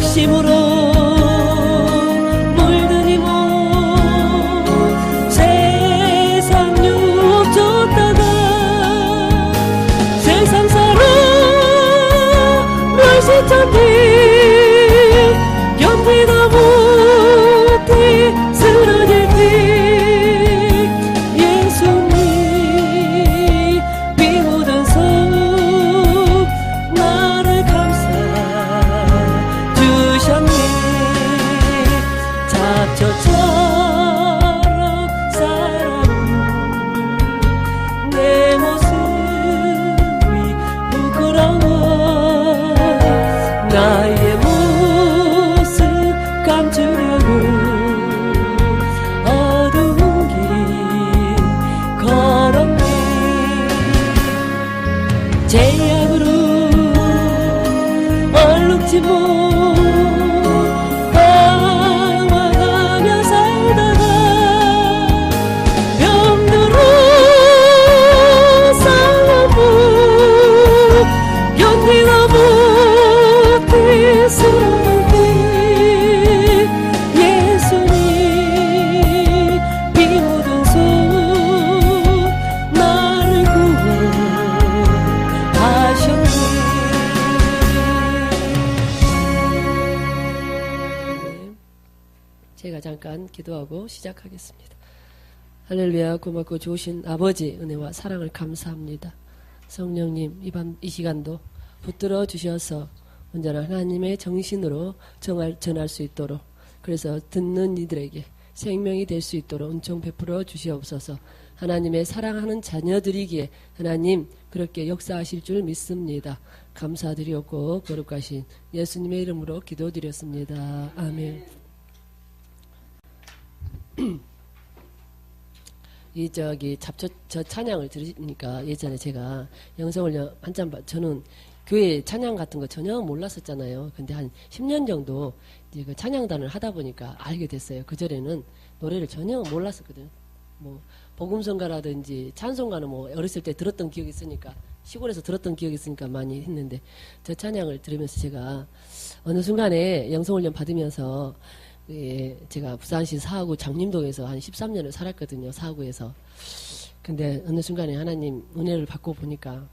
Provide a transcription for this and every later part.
욕심으로 물든 이몸 세상 유혹 줬다가 세상 사랑 멸시쳤니 견디다 못해 쓰러질 때 예수님 비 묻은 손 나를 감싸 주셨네. 잡초처럼 살아온 내 모습이 부끄러워 나의 모습 감추려고 어두운 길 걸었네. 제약으로 얼룩지 못당황하며 살다가 병들어 싸우고 견디다 못해 쓰러질 때 예수님 비 묻은 손 나를 구원하셨네. 제가 잠깐 기도하고 시작하겠습니다. 할렐루야. 고맙고 좋으신 아버지 은혜와 사랑을 감사합니다. 성령님 이 시간도 붙들어 주셔서 온전한 하나님의 정신으로 전할 수 있도록, 그래서 듣는 이들에게 생명이 될 수 있도록 은총 베풀어 주시옵소서. 하나님의 사랑하는 자녀들이기에 하나님 그렇게 역사하실 줄 믿습니다. 감사드리옵고 거룩하신 예수님의 이름으로 기도드렸습니다. 아멘. 저 찬양을 들으니까 예전에 제가 영성을 한참 저는 교회 찬양 같은 거 전혀 몰랐었잖아요. 근데 한 10년 정도 이제 그 찬양단을 하다 보니까 알게 됐어요. 그전에는 노래를 전혀 몰랐었거든요. 뭐 복음성가라든지 찬송가는 뭐 어렸을 때 들었던 기억이 있으니까, 시골에서 들었던 기억이 있으니까 많이 했는데, 저 찬양을 들으면서 제가 어느 순간에 영성훈련 받으면서 제가 부산시 사하구 장림동에서 한 13년을 살았거든요. 사하구에서. 근데 어느 순간에 하나님 은혜를 받고 보니까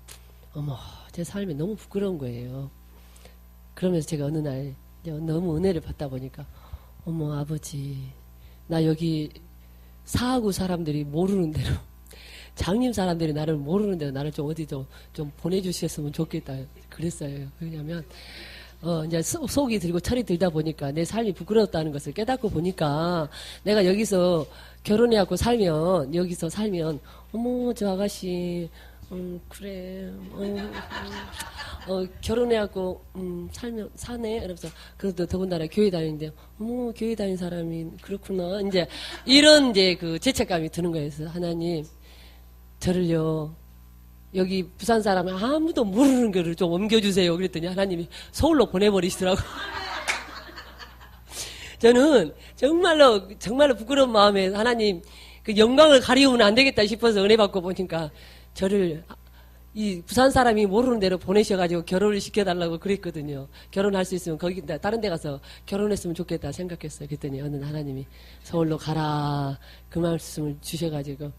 어머, 제 삶이 너무 부끄러운 거예요. 그러면서 제가 어느 날 너무 은혜를 받다 보니까 어머 아버지, 나 여기 사하구 사람들이 모르는 대로, 장림 사람들이 나를 모르는 대로 나를 좀 어디 좀 보내주셨으면 좋겠다 그랬어요. 왜냐면 이제 속이 들고 철이 들다 보니까 내 삶이 부끄러웠다는 것을 깨닫고 보니까, 내가 여기서 결혼해갖고 살면, 어머, 저 아가씨, 그래, 결혼해갖고, 사네? 이러면서, 그래도 더군다나 교회 다니는데, 어머, 교회 다니는 사람이 그렇구나. 이제, 이런 그 죄책감이 드는 거예요. 그래서 하나님, 저를요, 여기 부산 사람 아무도 모르는 거를 좀 옮겨주세요. 그랬더니 하나님이 서울로 보내버리시더라고. 저는 정말로 부끄러운 마음에 하나님 그 영광을 가리우면 안 되겠다 싶어서 은혜 받고 보니까 저를 이 부산 사람이 모르는 대로 보내셔가지고 결혼을 시켜달라고 그랬거든요. 결혼할 수 있으면 거기 다른 데 가서 결혼했으면 좋겠다 생각했어요. 그랬더니 어느 하나님이 서울로 가라 그 말씀을 주셔가지고,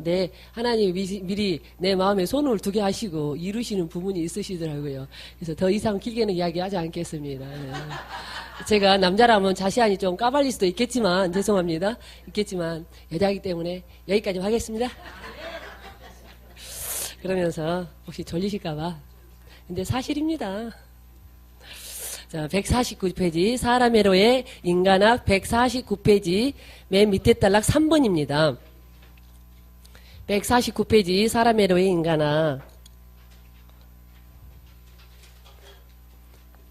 내 하나님이 미리 내 마음에 손을 두게 하시고 이루시는 부분이 있으시더라고요. 그래서 더 이상 길게는 이야기하지 않겠습니다. 네. 제가 남자라면 자세하니 좀 까발릴 수도 있겠지만, 죄송합니다. 있겠지만 여자이기 때문에 여기까지 하겠습니다. 그러면서 혹시 졸리실까봐. 근데 사실입니다. 자, 149페이지 사람의로의 인간학 149페이지 맨 밑에 단락 3번입니다. 149페이지 사람의로의 인간학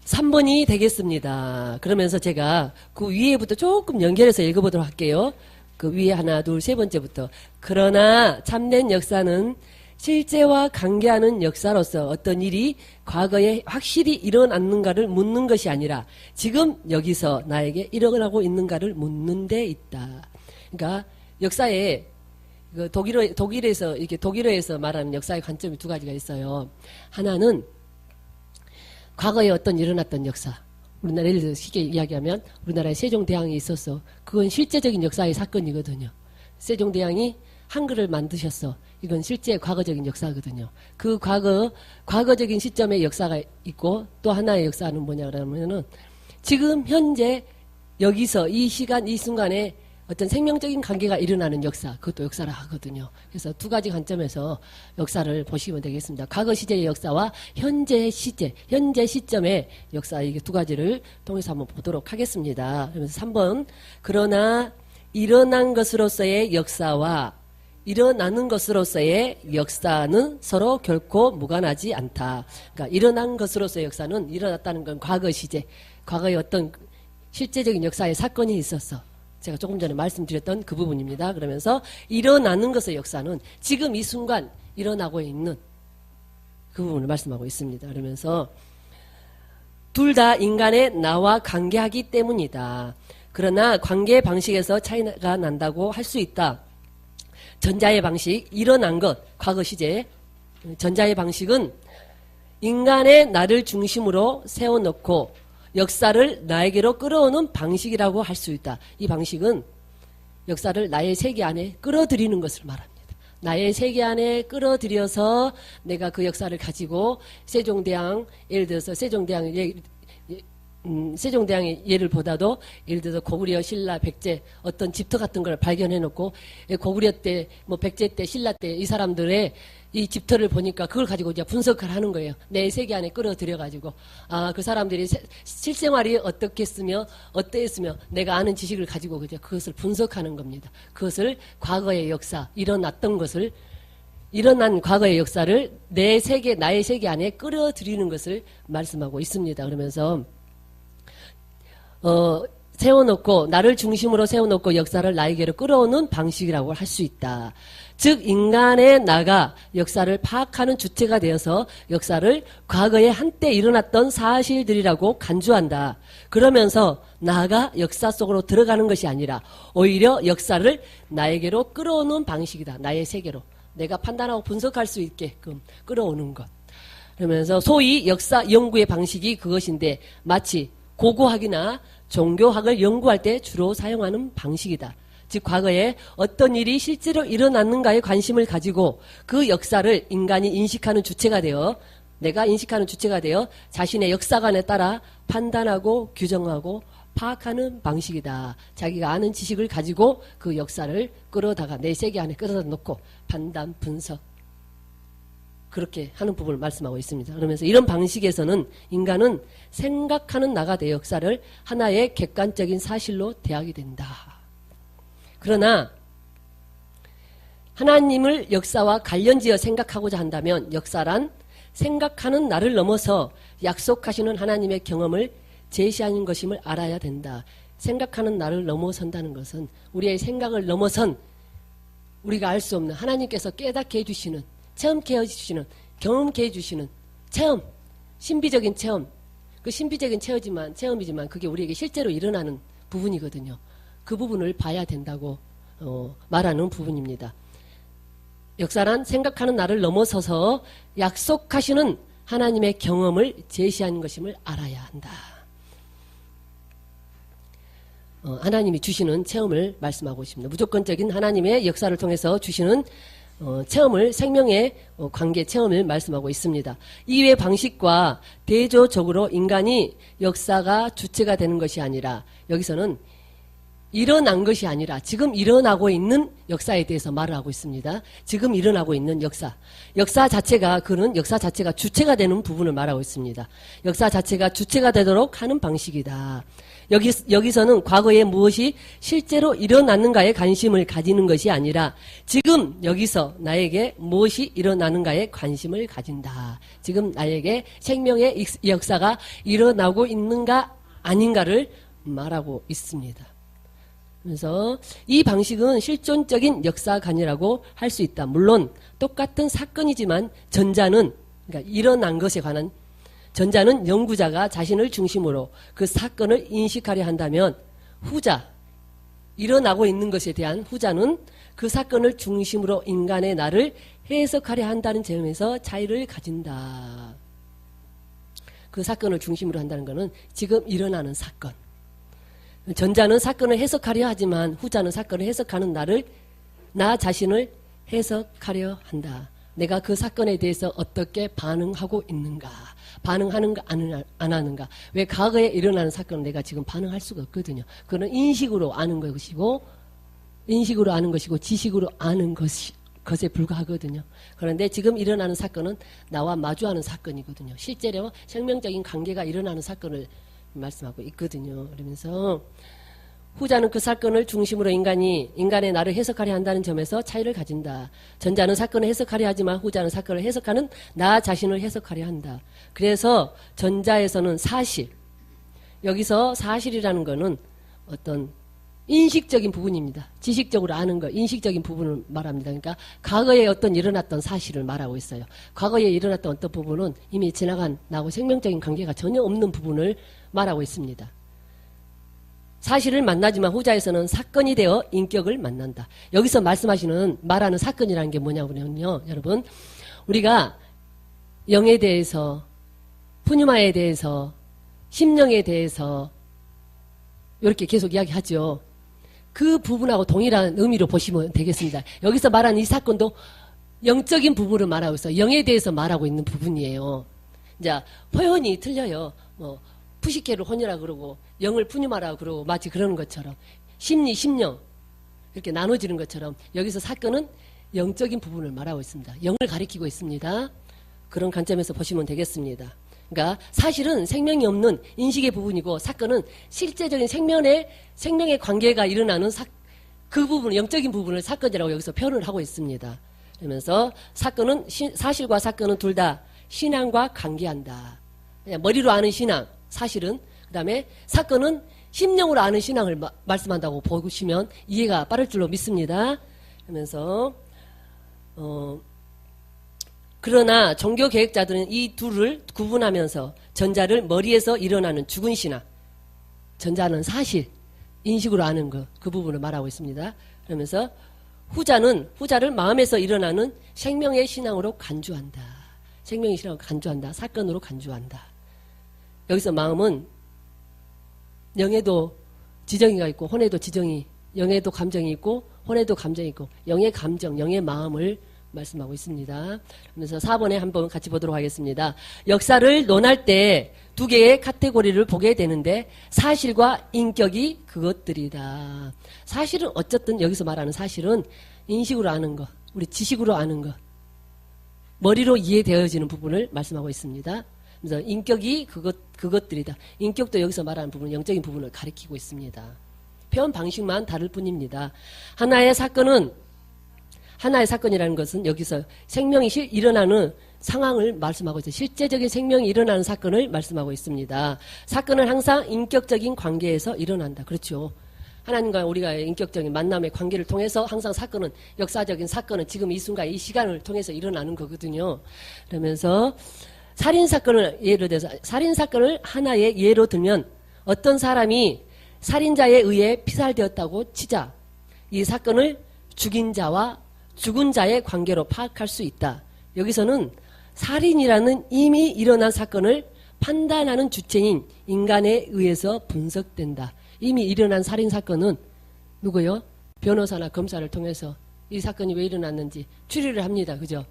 3번이 되겠습니다. 그러면서 제가 그 위에부터 조금 연결해서 읽어보도록 할게요. 그 위에 하나, 둘, 세 번째부터. 그러나 참된 역사는 실제와 관계하는 역사로서 어떤 일이 과거에 확실히 일어났는가를 묻는 것이 아니라 지금 여기서 나에게 일어나고 있는가를 묻는 데 있다. 그러니까 역사에 독일어에서 말하는 역사의 관점이 두 가지가 있어요. 하나는 과거에 어떤 일어났던 역사, 우리나라 예를 들어 쉽게 이야기하면 우리나라에 세종대왕이 있었어. 그건 실제적인 역사의 사건이거든요. 세종대왕이 한글을 만드셨어. 이건 실제 과거적인 역사거든요. 그 과거적인 시점의 역사가 있고 또 하나의 역사는 뭐냐 그러면은 지금 현재 여기서 이 시간 이 순간에 어떤 생명적인 관계가 일어나는 역사, 그것도 역사라 하거든요. 그래서 두 가지 관점에서 역사를 보시면 되겠습니다. 과거 시제의 역사와 현재 시제, 현재 시점의 역사, 이게 두 가지를 통해서 한번 보도록 하겠습니다. 그러면서 3번, 그러나 일어난 것으로서의 역사와 일어나는 것으로서의 역사는 서로 결코 무관하지 않다. 그러니까 일어난 것으로서의 역사는 일어났다는 건 과거 시제, 과거의 어떤 실제적인 역사의 사건이 있었어. 제가 조금 전에 말씀드렸던 그 부분입니다. 그러면서 일어나는 것의 역사는 지금 이 순간 일어나고 있는 그 부분을 말씀하고 있습니다. 그러면서 둘 다 인간의 나와 관계하기 때문이다. 그러나 관계 방식에서 차이가 난다고 할 수 있다. 전자의 방식, 일어난 것, 과거 시제. 전자의 방식은 인간의 나를 중심으로 세워놓고 역사를 나에게로 끌어오는 방식이라고 할 수 있다. 이 방식은 역사를 나의 세계 안에 끌어들이는 것을 말합니다. 나의 세계 안에 끌어들여서 내가 그 역사를 가지고 세종대왕, 예를 들어서 세종대왕의 예를 보다도 예를 들어서 고구려, 신라, 백제 어떤 집터 같은 걸 발견해 놓고 고구려 때, 뭐 백제 때, 신라 때 이 사람들의 이 집터를 보니까 그걸 가지고 이제 분석을 하는 거예요. 내 세계 안에 끌어들여가지고 그 사람들이 실생활이 어떻겠으며 어떠했으며 내가 아는 지식을 가지고 그것을 분석하는 겁니다. 그것을 과거의 역사, 일어난 과거의 역사를 내 세계, 나의 세계 안에 끌어들이는 것을 말씀하고 있습니다. 그러면서 세워놓고 나를 중심으로 세워놓고 역사를 나에게로 끌어오는 방식이라고 할 수 있다. 즉 인간의 나가 역사를 파악하는 주체가 되어서 역사를 과거에 한때 일어났던 사실들이라고 간주한다. 그러면서 나가 역사 속으로 들어가는 것이 아니라 오히려 역사를 나에게로 끌어오는 방식이다. 나의 세계로. 내가 판단하고 분석할 수 있게끔 끌어오는 것. 그러면서 소위 역사 연구의 방식이 그것인데 마치 고고학이나 종교학을 연구할 때 주로 사용하는 방식이다. 즉 과거에 어떤 일이 실제로 일어났는가에 관심을 가지고 그 역사를 인간이 인식하는 주체가 되어 내가 인식하는 주체가 되어 자신의 역사관에 따라 판단하고 규정하고 파악하는 방식이다. 자기가 아는 지식을 가지고 그 역사를 끌어다가 내 세계 안에 끌어다 놓고 판단, 분석 그렇게 하는 부분을 말씀하고 있습니다. 그러면서 이런 방식에서는 인간은 생각하는 나가 내 역사를 하나의 객관적인 사실로 대하게 된다. 그러나 하나님을 역사와 관련지어 생각하고자 한다면 역사란 생각하는 나를 넘어서 약속하시는 하나님의 경험을 제시하는 것임을 알아야 된다. 생각하는 나를 넘어선다는 것은 우리의 생각을 넘어선 우리가 알 수 없는 하나님께서 깨닫게 해주시는 체험케 해주시는 경험케 해주시는 체험, 신비적인 체험. 그 신비적인 체험이지만 그게 우리에게 실제로 일어나는 부분이거든요. 그 부분을 봐야 된다고 말하는 부분입니다. 역사란 생각하는 나를 넘어서서 약속하시는 하나님의 경험을 제시하는 것임을 알아야 한다. 하나님이 주시는 체험을 말씀하고 있습니다. 무조건적인 하나님의 역사를 통해서 주시는 체험을 생명의 관계 체험을 말씀하고 있습니다. 이외의 방식과 대조적으로 인간이 역사가 주체가 되는 것이 아니라 여기서는 일어난 것이 아니라 지금 일어나고 있는 역사에 대해서 말을 하고 있습니다. 지금 일어나고 있는 역사 자체가 그는 역사 자체가 주체가 되는 부분을 말하고 있습니다. 역사 자체가 주체가 되도록 하는 방식이다. 여기서는 과거에 무엇이 실제로 일어났는가에 관심을 가지는 것이 아니라 지금 여기서 나에게 무엇이 일어나는가에 관심을 가진다. 지금 나에게 생명의 역사가 일어나고 있는가 아닌가를 말하고 있습니다. 그래서 이 방식은 실존적인 역사관이라고 할 수 있다. 물론 똑같은 사건이지만 전자는 그러니까 일어난 것에 관한 전자는 연구자가 자신을 중심으로 그 사건을 인식하려 한다면 후자, 일어나고 있는 것에 대한 후자는 그 사건을 중심으로 인간의 나를 해석하려 한다는 점에서 차이를 가진다. 그 사건을 중심으로 한다는 것은 지금 일어나는 사건. 전자는 사건을 해석하려 하지만 후자는 사건을 해석하는 나 자신을 해석하려 한다. 내가 그 사건에 대해서 어떻게 반응하고 있는가, 반응하는가 안 하는가. 왜 과거에 일어나는 사건을 내가 지금 반응할 수가 없거든요. 그건 인식으로 아는 것이고 지식으로 아는 것에 불과하거든요. 그런데 지금 일어나는 사건은 나와 마주하는 사건이거든요. 실제로 생명적인 관계가 일어나는 사건을 말씀하고 있거든요. 그러면서 후자는 그 사건을 중심으로 인간의 나를 해석하려 한다는 점에서 차이를 가진다. 전자는 사건을 해석하려 하지만 후자는 사건을 해석하는 나 자신을 해석하려 한다. 그래서 전자에서는 사실, 여기서 사실이라는 것은 어떤 인식적인 부분입니다. 지식적으로 아는 것, 인식적인 부분을 말합니다. 그러니까 과거에 어떤 일어났던 사실을 말하고 있어요. 과거에 일어났던 어떤 부분은 이미 지나간 나하고 생명적인 관계가 전혀 없는 부분을 말하고 있습니다. 사실을 만나지만 후자에서는 사건이 되어 인격을 만난다. 여기서 말하는 사건이라는 게 뭐냐면요, 여러분, 우리가 영에 대해서, 푸뉴마에 대해서, 심령에 대해서 이렇게 계속 이야기하죠. 그 부분하고 동일한 의미로 보시면 되겠습니다. 여기서 말하는 이 사건도 영적인 부분을 말하고 있어요. 영에 대해서 말하고 있는 부분이에요. 이제 표현이 틀려요. 푸시케를 혼이라 그러고 영을 푸뉴마라 그러고 마치 그러는 것처럼 심령 이렇게 나눠지는 것처럼 여기서 사건은 영적인 부분을 말하고 있습니다. 영을 가리키고 있습니다. 그런 관점에서 보시면 되겠습니다. 그러니까 사실은 생명이 없는 인식의 부분이고 사건은 실제적인 생명의 관계가 일어나는 그 부분, 영적인 부분을 사건이라고 여기서 표현을 하고 있습니다. 그러면서 사실과 사건은 둘 다 신앙과 관계한다. 그냥 머리로 아는 신앙, 사실은. 그 다음에 사건은 심령으로 아는 신앙을 말씀한다고 보시면 이해가 빠를 줄로 믿습니다. 그러면서 그러나 종교 계획자들은 이 둘을 구분하면서 전자를 머리에서 일어나는 죽은 신앙, 전자는 사실, 인식으로 아는 그 부분을 말하고 있습니다. 그러면서 후자를 마음에서 일어나는 생명의 신앙으로 간주한다. 생명의 신앙으로 간주한다. 사건으로 간주한다. 여기서 마음은 영에도 지정이가 있고 혼에도 지정이, 영에도 감정이 있고 혼에도 감정이 있고 영의 감정, 영의 마음을 말씀하고 있습니다. 그래서 4번에 한번 같이 보도록 하겠습니다. 역사를 논할 때 두 개의 카테고리를 보게 되는데 사실과 인격이 그것들이다. 사실은 어쨌든 여기서 말하는 사실은 인식으로 아는 것, 우리 지식으로 아는 것, 머리로 이해되어지는 부분을 말씀하고 있습니다. 그래서 인격이 그것들이다. 인격도 여기서 말하는 부분, 영적인 부분을 가리키고 있습니다. 표현 방식만 다를 뿐입니다. 하나의 사건이라는 것은 여기서 생명이 일어나는 상황을 말씀하고 있어요. 실제적인 생명이 일어나는 사건을 말씀하고 있습니다. 사건은 항상 인격적인 관계에서 일어난다. 그렇죠. 하나님과 우리가 인격적인 만남의 관계를 통해서 항상 역사적인 사건은 지금 이 순간 이 시간을 통해서 일어나는 거거든요. 그러면서 살인사건을 하나의 예로 들면 어떤 사람이 살인자에 의해 피살되었다고 치자 이 사건을 죽인 자와 죽은 자의 관계로 파악할 수 있다. 여기서는 살인이라는 이미 일어난 사건을 판단하는 주체인 인간에 의해서 분석된다. 이미 일어난 살인사건은 누구요? 변호사나 검사를 통해서 이 사건이 왜 일어났는지 추리를 합니다. 그죠?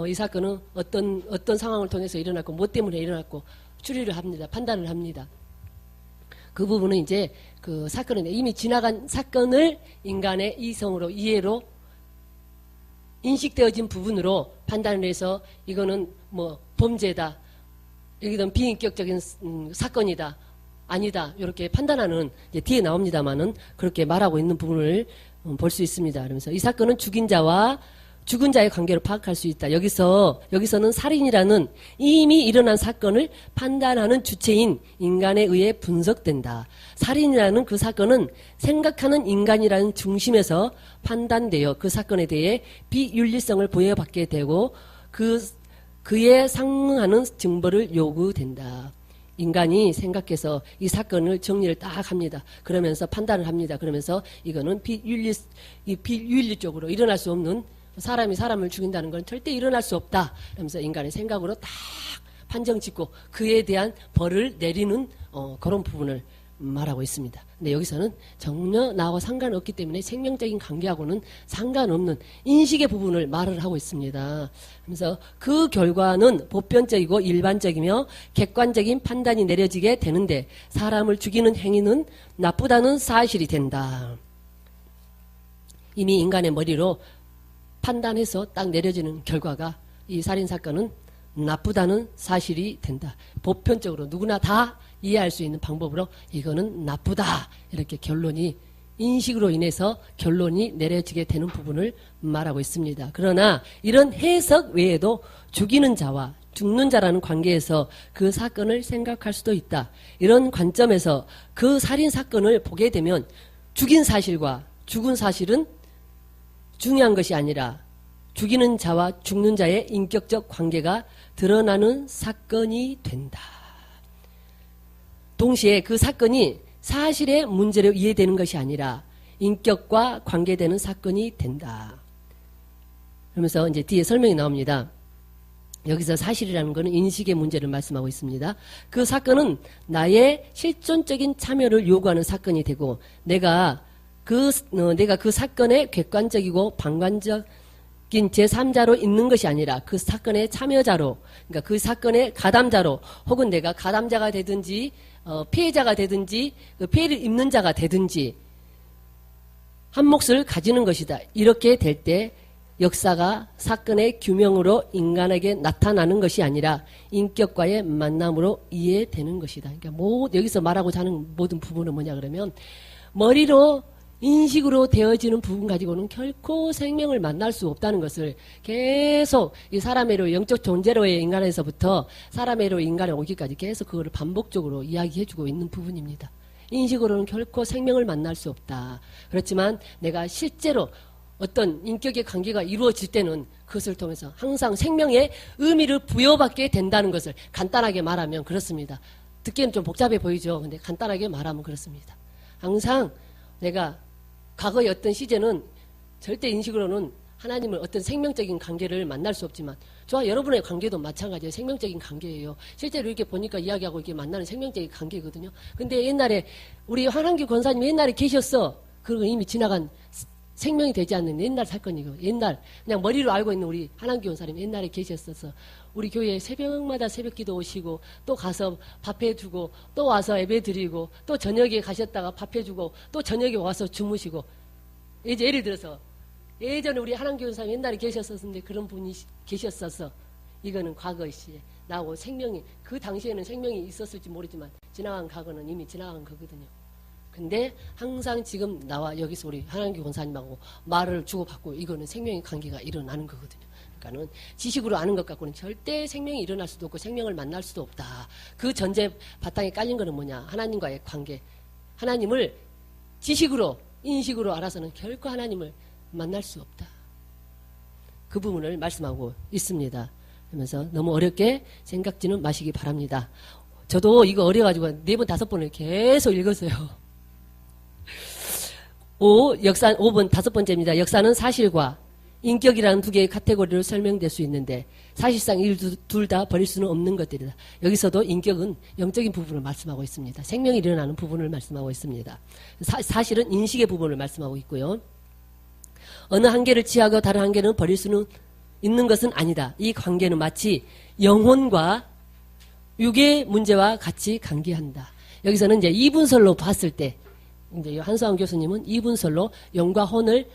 이 사건은 어떤 상황을 통해서 일어났고 뭐 때문에 일어났고 추리를 합니다. 판단을 합니다. 그 부분은 이제 그 사건은 이미 지나간 사건을 인간의 이성으로 이해로 인식되어진 부분으로 판단을 해서 이거는 뭐 범죄다, 여기는 비인격적인 사건이다, 아니다 이렇게 판단하는 이제 뒤에 나옵니다만은 그렇게 말하고 있는 부분을 볼 수 있습니다. 그러면서 이 사건은 죽인 자와 죽은 자의 관계로 파악할 수 있다. 여기서는 살인이라는 이미 일어난 사건을 판단하는 주체인 인간에 의해 분석된다. 살인이라는 그 사건은 생각하는 인간이라는 중심에서 판단되어 그 사건에 대해 비윤리성을 부여받게 되고 그에 상응하는 증거를 요구된다. 인간이 생각해서 이 사건을 정리를 딱 합니다. 그러면서 판단을 합니다. 그러면서 이거는 비윤리적으로 일어날 수 없는 사람이 사람을 죽인다는 건 절대 일어날 수 없다. 그러면서 인간의 생각으로 딱 판정 짓고 그에 대한 벌을 내리는 그런 부분을 말하고 있습니다. 근데 여기서는 전혀 나와 상관없기 때문에 생명적인 관계하고는 상관없는 인식의 부분을 말을 하고 있습니다. 그래서 그 결과는 보편적이고 일반적이며 객관적인 판단이 내려지게 되는데 사람을 죽이는 행위는 나쁘다는 사실이 된다. 이미 인간의 머리로 판단해서 딱 내려지는 결과가 이 살인사건은 나쁘다는 사실이 된다. 보편적으로 누구나 다 이해할 수 있는 방법으로 이거는 나쁘다. 이렇게 결론이 인식으로 인해서 결론이 내려지게 되는 부분을 말하고 있습니다. 그러나 이런 해석 외에도 죽이는 자와 죽는 자라는 관계에서 그 사건을 생각할 수도 있다. 이런 관점에서 그 살인사건을 보게 되면 죽인 사실과 죽은 사실은 중요한 것이 아니라 죽이는 자와 죽는 자의 인격적 관계가 드러나는 사건이 된다. 동시에 그 사건이 사실의 문제로 이해되는 것이 아니라 인격과 관계되는 사건이 된다. 그러면서 이제 뒤에 설명이 나옵니다. 여기서 사실이라는 것은 인식의 문제를 말씀하고 있습니다. 그 사건은 나의 실존적인 참여를 요구하는 사건이 되고 내가 그 사건의 객관적이고 방관적인 제3자로 있는 것이 아니라 그 사건의 참여자로, 그러니까 그 사건의 가담자로, 혹은 내가 가담자가 되든지 피해자가 되든지 그 피해를 입는 자가 되든지 한 몫을 가지는 것이다. 이렇게 될 때 역사가 사건의 규명으로 인간에게 나타나는 것이 아니라 인격과의 만남으로 이해되는 것이다. 그러니까 여기서 말하고자 하는 모든 부분은 뭐냐 그러면 머리로 인식으로 되어지는 부분 가지고는 결코 생명을 만날 수 없다는 것을 계속 이 사람의로 영적 존재로의 인간에서부터 사람의로 인간에 오기까지 계속 그거를 반복적으로 이야기해주고 있는 부분입니다. 인식으로는 결코 생명을 만날 수 없다. 그렇지만 내가 실제로 어떤 인격의 관계가 이루어질 때는 그것을 통해서 항상 생명의 의미를 부여받게 된다는 것을 간단하게 말하면 그렇습니다. 듣기에는 좀 복잡해 보이죠. 근데 간단하게 말하면 그렇습니다. 항상 내가 과거의 어떤 시제는 절대 인식으로는 하나님을 어떤 생명적인 관계를 만날 수 없지만 저와 여러분의 관계도 마찬가지예요. 생명적인 관계예요. 실제로 이렇게 보니까 이야기하고 이렇게 만나는 생명적인 관계거든요. 근데 옛날에 우리 한한규 권사님 옛날에 계셨어. 그리고 이미 지나간 생명이 되지 않는 옛날 사건이고 옛날 그냥 머리로 알고 있는 우리 한한규 권사님 옛날에 계셨어서 우리 교회에 새벽마다 새벽기도 오시고 또 가서 밥해주고 또 와서 예배드리고 또 저녁에 가셨다가 밥해주고 또 저녁에 와서 주무시고 이제 예를 들어서 예전에 우리 한한규 권사님 옛날에 계셨었는데 그런 분이 계셨어서 이거는 과거 시에 나하고 생명이 그 당시에는 생명이 있었을지 모르지만 지나간 과거는 이미 지나간 거거든요. 근데 항상 지금 나와 여기서 우리 한한규 권사님하고 말을 주고받고 이거는 생명의 관계가 일어나는 거거든요. 그러니까는 지식으로 아는 것 갖고는 절대 생명이 일어날 수도 없고 생명을 만날 수도 없다. 그 전제 바탕에 깔린 거는 뭐냐? 하나님과의 관계. 하나님을 지식으로 인식으로 알아서는 결코 하나님을 만날 수 없다. 그 부분을 말씀하고 있습니다. 그러면서 너무 어렵게 생각지는 마시기 바랍니다. 저도 이거 어려가지고 4번, 5번을 계속 읽었어요. 5번 5번째입니다. 역사는 사실과 인격이라는 두 개의 카테고리로 설명될 수 있는데 사실상 이 둘 다 버릴 수는 없는 것들이다. 여기서도 인격은 영적인 부분을 말씀하고 있습니다. 생명이 일어나는 부분을 말씀하고 있습니다. 사실은 인식의 부분을 말씀하고 있고요. 어느 한계를 취하고 다른 한계는 버릴 수는 있는 것은 아니다. 이 관계는 마치 영혼과 육의 문제와 같이 관계한다. 여기서는 이제 이분설로 봤을 때 이제 한수환 교수님은 이분설로 영과 혼을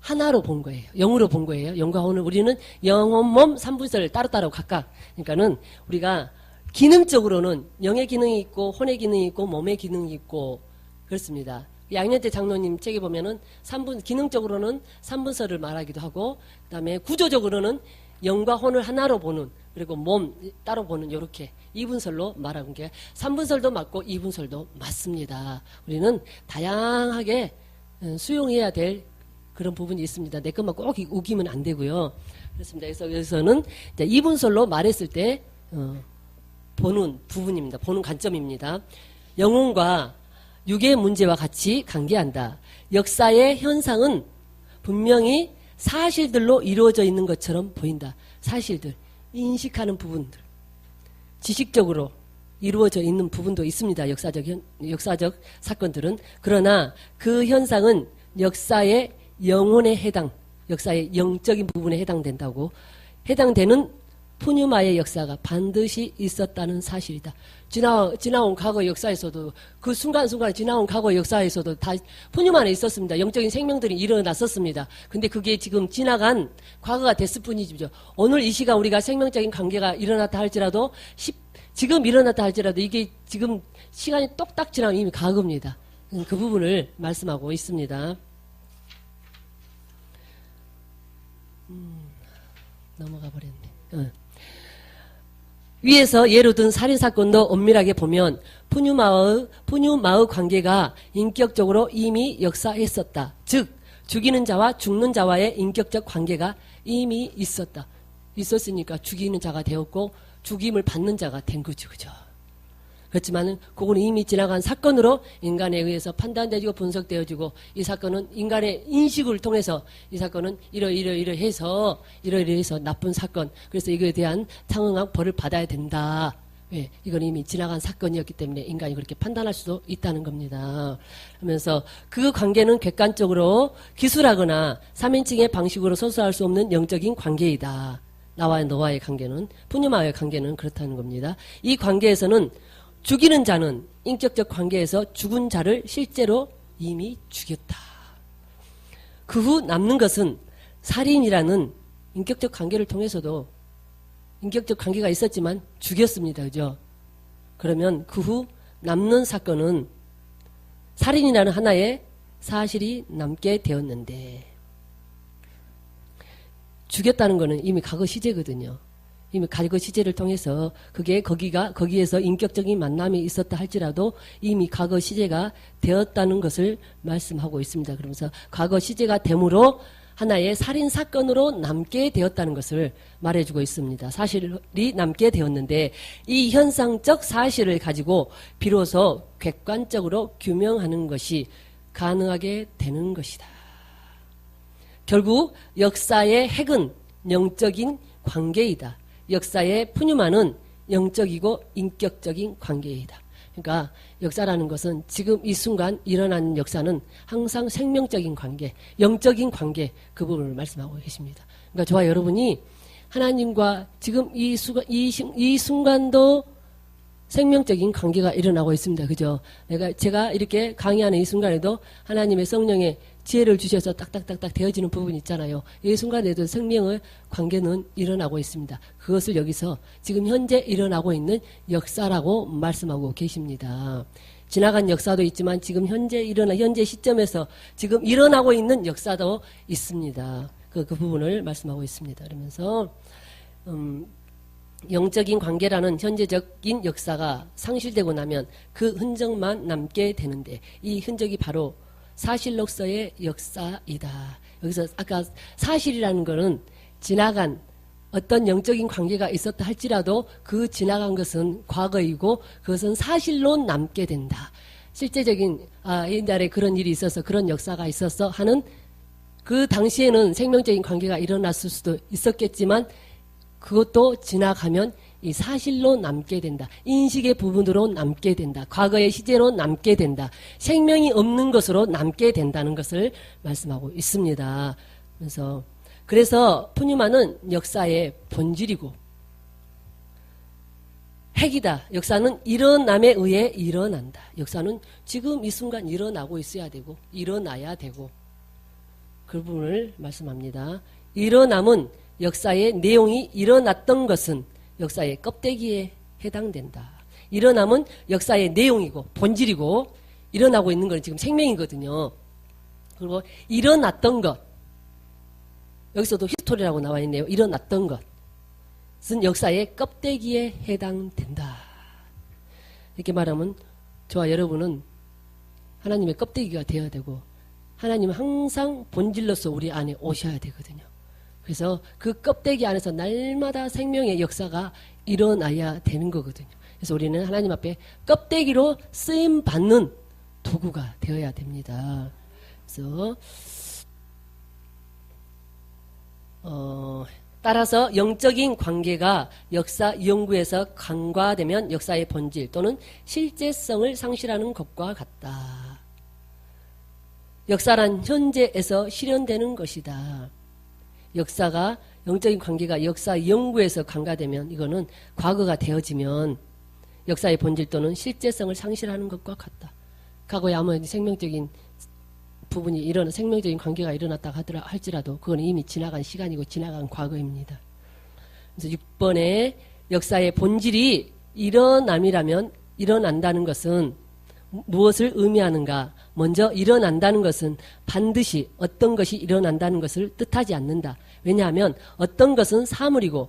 하나로 본 거예요. 영으로 본 거예요. 영과 혼을 우리는 영혼, 몸, 3분설 따로따로 각각. 그러니까는 우리가 기능적으로는 영의 기능이 있고 혼의 기능이 있고 몸의 기능이 있고 그렇습니다. 양현태 장로님 책에 보면은 기능적으로는 3분설을 말하기도 하고 그다음에 구조적으로는 영과 혼을 하나로 보는 그리고 몸 따로 보는 이렇게 2분설로 말하는 게 3분설도 맞고 2분설도 맞습니다. 우리는 다양하게 수용해야 될 그런 부분이 있습니다. 내 것만 꼭 우기면 안 되고요. 그렇습니다. 그래서 여기서는 2분설로 말했을 때 보는 부분입니다. 보는 관점입니다. 영혼과 육의 문제와 같이 관계한다. 역사의 현상은 분명히 사실들로 이루어져 있는 것처럼 보인다. 사실들, 인식하는 부분들. 지식적으로 이루어져 있는 부분도 있습니다. 역사적 사건들은. 그러나 그 현상은 역사의 영혼에 역사의 영적인 부분에 해당되는 푸뉴마의 역사가 반드시 있었다는 사실이다. 지나온 과거 역사에서도 그 순간순간 지나온 과거 역사에서도 다 푸뉴마에 있었습니다. 영적인 생명들이 일어났었습니다. 근데 그게 지금 지나간 과거가 됐을 뿐이죠. 오늘 이 시간 우리가 생명적인 관계가 일어났다 할지라도 지금 일어났다 할지라도 이게 지금 시간이 똑딱 지나면 이미 과거입니다. 그 부분을 말씀하고 있습니다. 넘어가 버렸네. 위에서 예로 든 살인사건도 엄밀하게 보면 푸뉴마의 관계가 인격적으로 이미 역사했었다. 즉 죽이는 자와 죽는 자와의 인격적 관계가 이미 있었으니까 죽이는 자가 되었고 죽임을 받는 자가 된 거죠. 그죠? 그렇지만 그거는 이미 지나간 사건으로 인간에 의해서 판단되어지고 분석되어지고 이 사건은 인간의 인식을 통해서 이 사건은 이러이러해서 나쁜 사건, 그래서 이거에 대한 상응한 벌을 받아야 된다. 왜? 이건 이미 지나간 사건이었기 때문에 인간이 그렇게 판단할 수도 있다는 겁니다. 하면서 그 관계는 객관적으로 기술하거나 3인칭의 방식으로 소수할 수 없는 영적인 관계이다. 나와 너와의 관계는, 푸뉴마와의 관계는 그렇다는 겁니다. 이 관계에서는 죽이는 자는 인격적 관계에서 죽은 자를 실제로 이미 죽였다. 그 후 남는 것은 살인이라는 인격적 관계를 통해서도 인격적 관계가 있었지만 죽였습니다. 그죠? 그러면 그 후 남는 사건은 살인이라는 하나의 사실이 남게 되었는데, 죽였다는 것은 이미 과거 시제거든요. 이미 과거 시제를 통해서 거기에서 인격적인 만남이 있었다 할지라도 이미 과거 시제가 되었다는 것을 말씀하고 있습니다. 그러면서 과거 시제가 됨으로 하나의 살인사건으로 남게 되었다는 것을 말해주고 있습니다. 사실이 남게 되었는데 이 현상적 사실을 가지고 비로소 객관적으로 규명하는 것이 가능하게 되는 것이다. 결국 역사의 핵은 영적인 관계이다. 역사의 푸뉴마는 영적이고 인격적인 관계이다. 그러니까 역사라는 것은 지금 이 순간 일어나는 역사는 항상 생명적인 관계, 영적인 관계, 그 부분을 말씀하고 계십니다. 그러니까 저와 여러분이 하나님과 지금 이 순간도 생명적인 관계가 일어나고 있습니다. 그죠? 제가 이렇게 강의하는 이 순간에도 하나님의 성령의 지혜를 주셔서 딱딱딱딱 되어지는 부분이 있잖아요. 이 순간에도 생명의 관계는 일어나고 있습니다. 그것을 여기서 지금 현재 일어나고 있는 역사라고 말씀하고 계십니다. 지나간 역사도 있지만 지금 현재 시점에서 지금 일어나고 있는 역사도 있습니다. 그 부분을 말씀하고 있습니다. 그러면서 영적인 관계라는 현재적인 역사가 상실되고 나면 그 흔적만 남게 되는데 이 흔적이 바로 사실로서의 역사이다. 여기서 아까 사실이라는 것은 지나간 어떤 영적인 관계가 있었다 할지라도 그 지나간 것은 과거이고 그것은 사실로 남게 된다. 실제적인 옛날에 그런 일이 있어서 그런 역사가 있었어 하는 그 당시에는 생명적인 관계가 일어났을 수도 있었겠지만 그것도 지나가면 이 사실로 남게 된다. 인식의 부분으로 남게 된다. 과거의 시제로 남게 된다. 생명이 없는 것으로 남게 된다는 것을 말씀하고 있습니다. 그래서 푸뉴마는 역사의 본질이고 핵이다. 역사는 일어남에 의해 일어난다. 역사는 지금 이 순간 일어나고 있어야 되고 일어나야 되고 그 부분을 말씀합니다. 일어남은 역사의 내용이 일어났던 것은 역사의 껍데기에 해당된다. 일어남은 역사의 내용이고 본질이고 일어나고 있는 건 지금 생명이거든요. 그리고 일어났던 것, 여기서도 히스토리라고 나와 있네요. 일어났던 것은 역사의 껍데기에 해당된다. 이렇게 말하면 저와 여러분은 하나님의 껍데기가 되어야 되고 하나님은 항상 본질로서 우리 안에 오셔야 되거든요. 그래서 그 껍데기 안에서 날마다 생명의 역사가 일어나야 되는 거거든요. 그래서 우리는 하나님 앞에 껍데기로 쓰임받는 도구가 되어야 됩니다. 그래서 따라서 영적인 관계가 역사 연구에서 간과되면 역사의 본질 또는 실제성을 상실하는 것과 같다. 역사란 현재에서 실현되는 것이다. 역사가 영적인 관계가 역사 연구에서 간과되면 이거는 과거가 되어지면 역사의 본질 또는 실제성을 상실하는 것과 같다. 과거에 아무리 생명적인 부분이 생명적인 관계가 일어났다고 할지라도 그건 이미 지나간 시간이고 지나간 과거입니다. 그래서 6번에 역사의 본질이 일어남이라면 일어난다는 것은 무엇을 의미하는가? 먼저 일어난다는 것은 반드시 어떤 것이 일어난다는 것을 뜻하지 않는다. 왜냐하면 어떤 것은 사물이고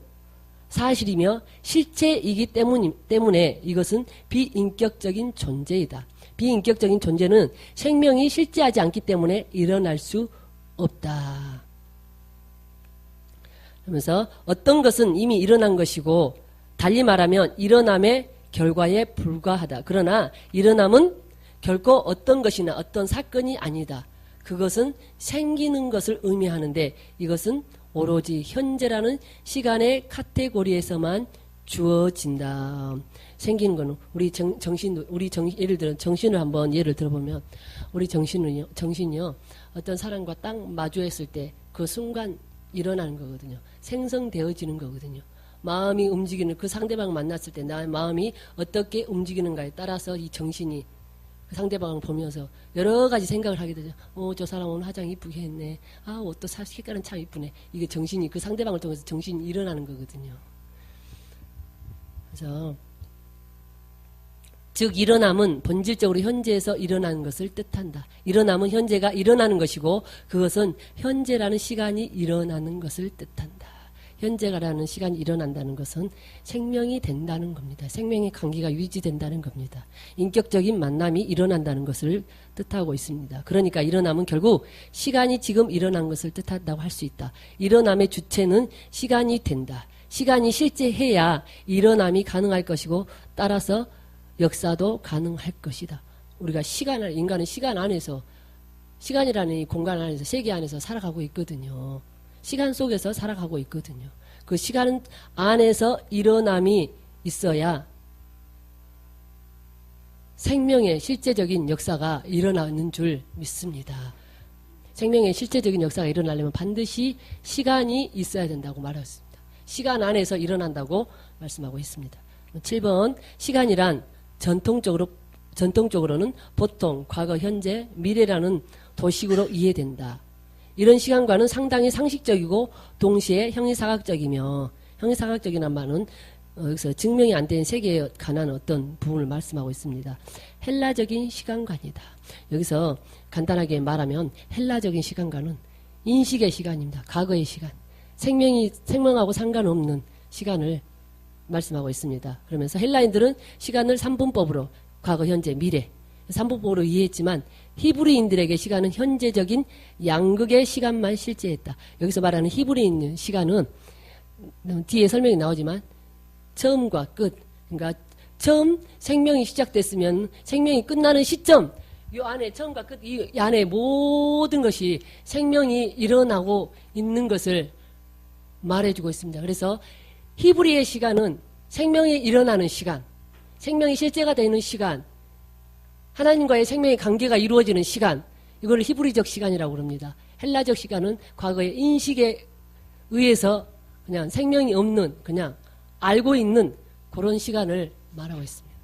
사실이며 실체이기 때문에 이것은 비인격적인 존재이다. 비인격적인 존재는 생명이 실제하지 않기 때문에 일어날 수 없다. 그러면서 어떤 것은 이미 일어난 것이고 달리 말하면 일어남의 결과에 불과하다. 그러나 일어남은 결코 어떤 것이나 어떤 사건이 아니다. 그것은 생기는 것을 의미하는데 이것은 오로지 현재라는 시간의 카테고리에서만 주어진다. 생기는 거는 예를 들어 정신을 한번 예를 들어보면 우리 정신이요 어떤 사람과 딱 마주했을 때 그 순간 일어나는 거거든요. 생성되어지는 거거든요. 마음이 움직이는 그 상대방을 만났을 때 나의 마음이 어떻게 움직이는가에 따라서 이 정신이 그 상대방을 보면서 여러 가지 생각을 하게 되죠. 저 사람 오늘 화장 이쁘게 했네. 옷도 색깔은 참 이쁘네. 이게 정신이 그 상대방을 통해서 정신이 일어나는 거거든요. 그래서 즉 일어남은 본질적으로 현재에서 일어나는 것을 뜻한다. 일어남은 현재가 일어나는 것이고 그것은 현재라는 시간이 일어나는 것을 뜻한다. 현재가라는 시간이 일어난다는 것은 생명이 된다는 겁니다. 생명의 관계가 유지된다는 겁니다. 인격적인 만남이 일어난다는 것을 뜻하고 있습니다. 그러니까 일어남은 결국 시간이 지금 일어난 것을 뜻한다고 할 수 있다. 일어남의 주체는 시간이 된다. 시간이 실제해야 일어남이 가능할 것이고 따라서 역사도 가능할 것이다. 우리가 인간은 시간 안에서 시간이라는 이 공간 안에서 세계 안에서 살아가고 있거든요. 시간 속에서 살아가고 있거든요. 그 시간 안에서 일어남이 있어야 생명의 실제적인 역사가 일어나는 줄 믿습니다. 생명의 실제적인 역사가 일어나려면 반드시 시간이 있어야 된다고 말했습니다. 시간 안에서 일어난다고 말씀하고 있습니다. 7번 시간이란 전통적으로는 보통 과거, 현재, 미래라는 도식으로 이해된다. 이런 시간과는 상당히 상식적이고 동시에 형이사각적이며 형이사각적이란 말은 여기서 증명이 안 된 세계에 관한 어떤 부분을 말씀하고 있습니다. 헬라적인 시간관이다. 여기서 간단하게 말하면 헬라적인 시간관은 인식의 시간입니다. 과거의 시간. 생명하고 상관없는 시간을 말씀하고 있습니다. 그러면서 헬라인들은 시간을 3분법으로 과거, 현재, 미래 3분법으로 이해했지만 히브리인들에게 시간은 현재적인 양극의 시간만 실제했다. 여기서 말하는 히브리인 시간은 뒤에 설명이 나오지만 처음과 끝, 그러니까 처음 생명이 시작됐으면 생명이 끝나는 시점, 이 안에 처음과 끝, 이 안에 모든 것이 생명이 일어나고 있는 것을 말해주고 있습니다. 그래서 히브리의 시간은 생명이 일어나는 시간, 생명이 실제가 되는 시간, 하나님과의 생명의 관계가 이루어지는 시간, 이걸 히브리적 시간이라고 합니다. 헬라적 시간은 과거의 인식에 의해서 그냥 생명이 없는, 그냥 알고 있는 그런 시간을 말하고 있습니다.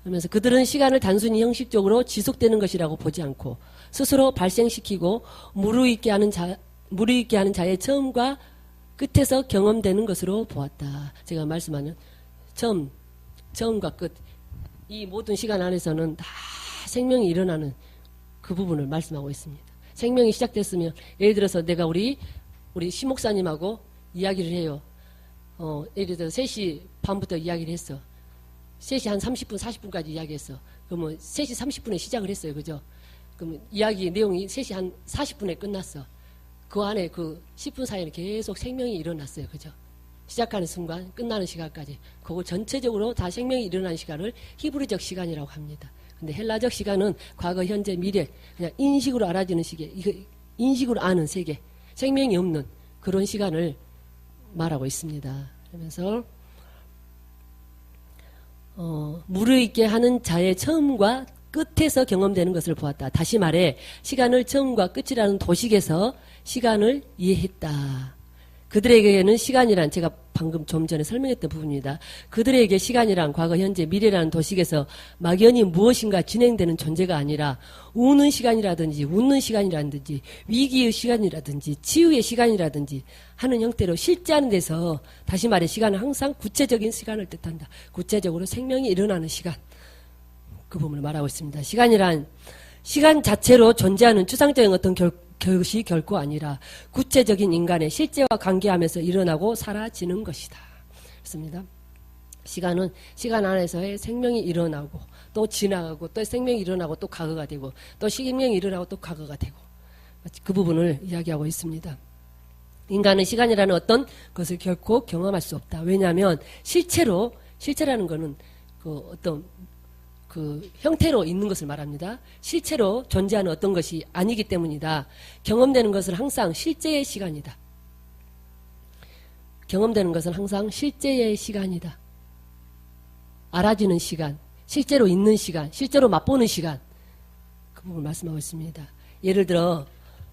그러면서 그들은 시간을 단순히 형식적으로 지속되는 것이라고 보지 않고 스스로 발생시키고 무르익게 하는 자의 처음과 끝에서 경험되는 것으로 보았다. 제가 말씀하는 처음과 끝, 이 모든 시간 안에서는 다 생명이 일어나는 그 부분을 말씀하고 있습니다. 생명이 시작됐으면 예를 들어서 내가 우리 시목사님하고 이야기를 해요. 예를 들어서 3시 반부터 이야기를 했어. 3시 한 30분, 40분까지 이야기했어. 그러면 3시 30분에 시작을 했어요. 그죠? 그러면 이야기 내용이 3시 한 40분에 끝났어. 그 안에 그 10분 사이에 계속 생명이 일어났어요. 그죠? 시작하는 순간 끝나는 시간까지 그거 전체적으로 다 생명이 일어나는 시간을 히브리적 시간이라고 합니다. 근데 헬라적 시간은 과거, 현재, 미래 그냥 인식으로 알아지는 시계, 이거 인식으로 아는 세계, 생명이 없는 그런 시간을 말하고 있습니다. 그러면서 무르익게 하는 자의 처음과 끝에서 경험되는 것을 보았다. 다시 말해 시간을 처음과 끝이라는 도식에서 시간을 이해했다. 그들에게는 시간이란 제가 방금 좀 전에 설명했던 부분입니다. 그들에게 시간이란 과거, 현재, 미래라는 도식에서 막연히 무엇인가 진행되는 존재가 아니라 우는 시간이라든지 웃는 시간이라든지 위기의 시간이라든지 치유의 시간이라든지 하는 형태로 실제하는 데서 다시 말해 시간은 항상 구체적인 시간을 뜻한다. 구체적으로 생명이 일어나는 시간. 그 부분을 말하고 있습니다. 시간이란 시간 자체로 존재하는 추상적인 어떤 것이 결코 아니라 구체적인 인간의 실제와 관계하면서 일어나고 사라지는 것이다. 그렇습니다. 시간은 시간 안에서의 생명이 일어나고 또 지나가고 또 생명이 일어나고 또 과거가 되고 또 생명이 일어나고 또 과거가 되고 그 부분을 이야기하고 있습니다. 인간은 시간이라는 어떤 것을 결코 경험할 수 없다. 왜냐하면 실체라는 것은 어떤 형태로 있는 것을 말합니다. 실체로 존재하는 어떤 것이 아니기 때문이다. 경험되는 것은 항상 실제의 시간이다. 경험되는 것은 항상 실제의 시간이다. 알아지는 시간, 실제로 있는 시간, 실제로 맛보는 시간. 그 부분을 말씀하고 있습니다. 예를 들어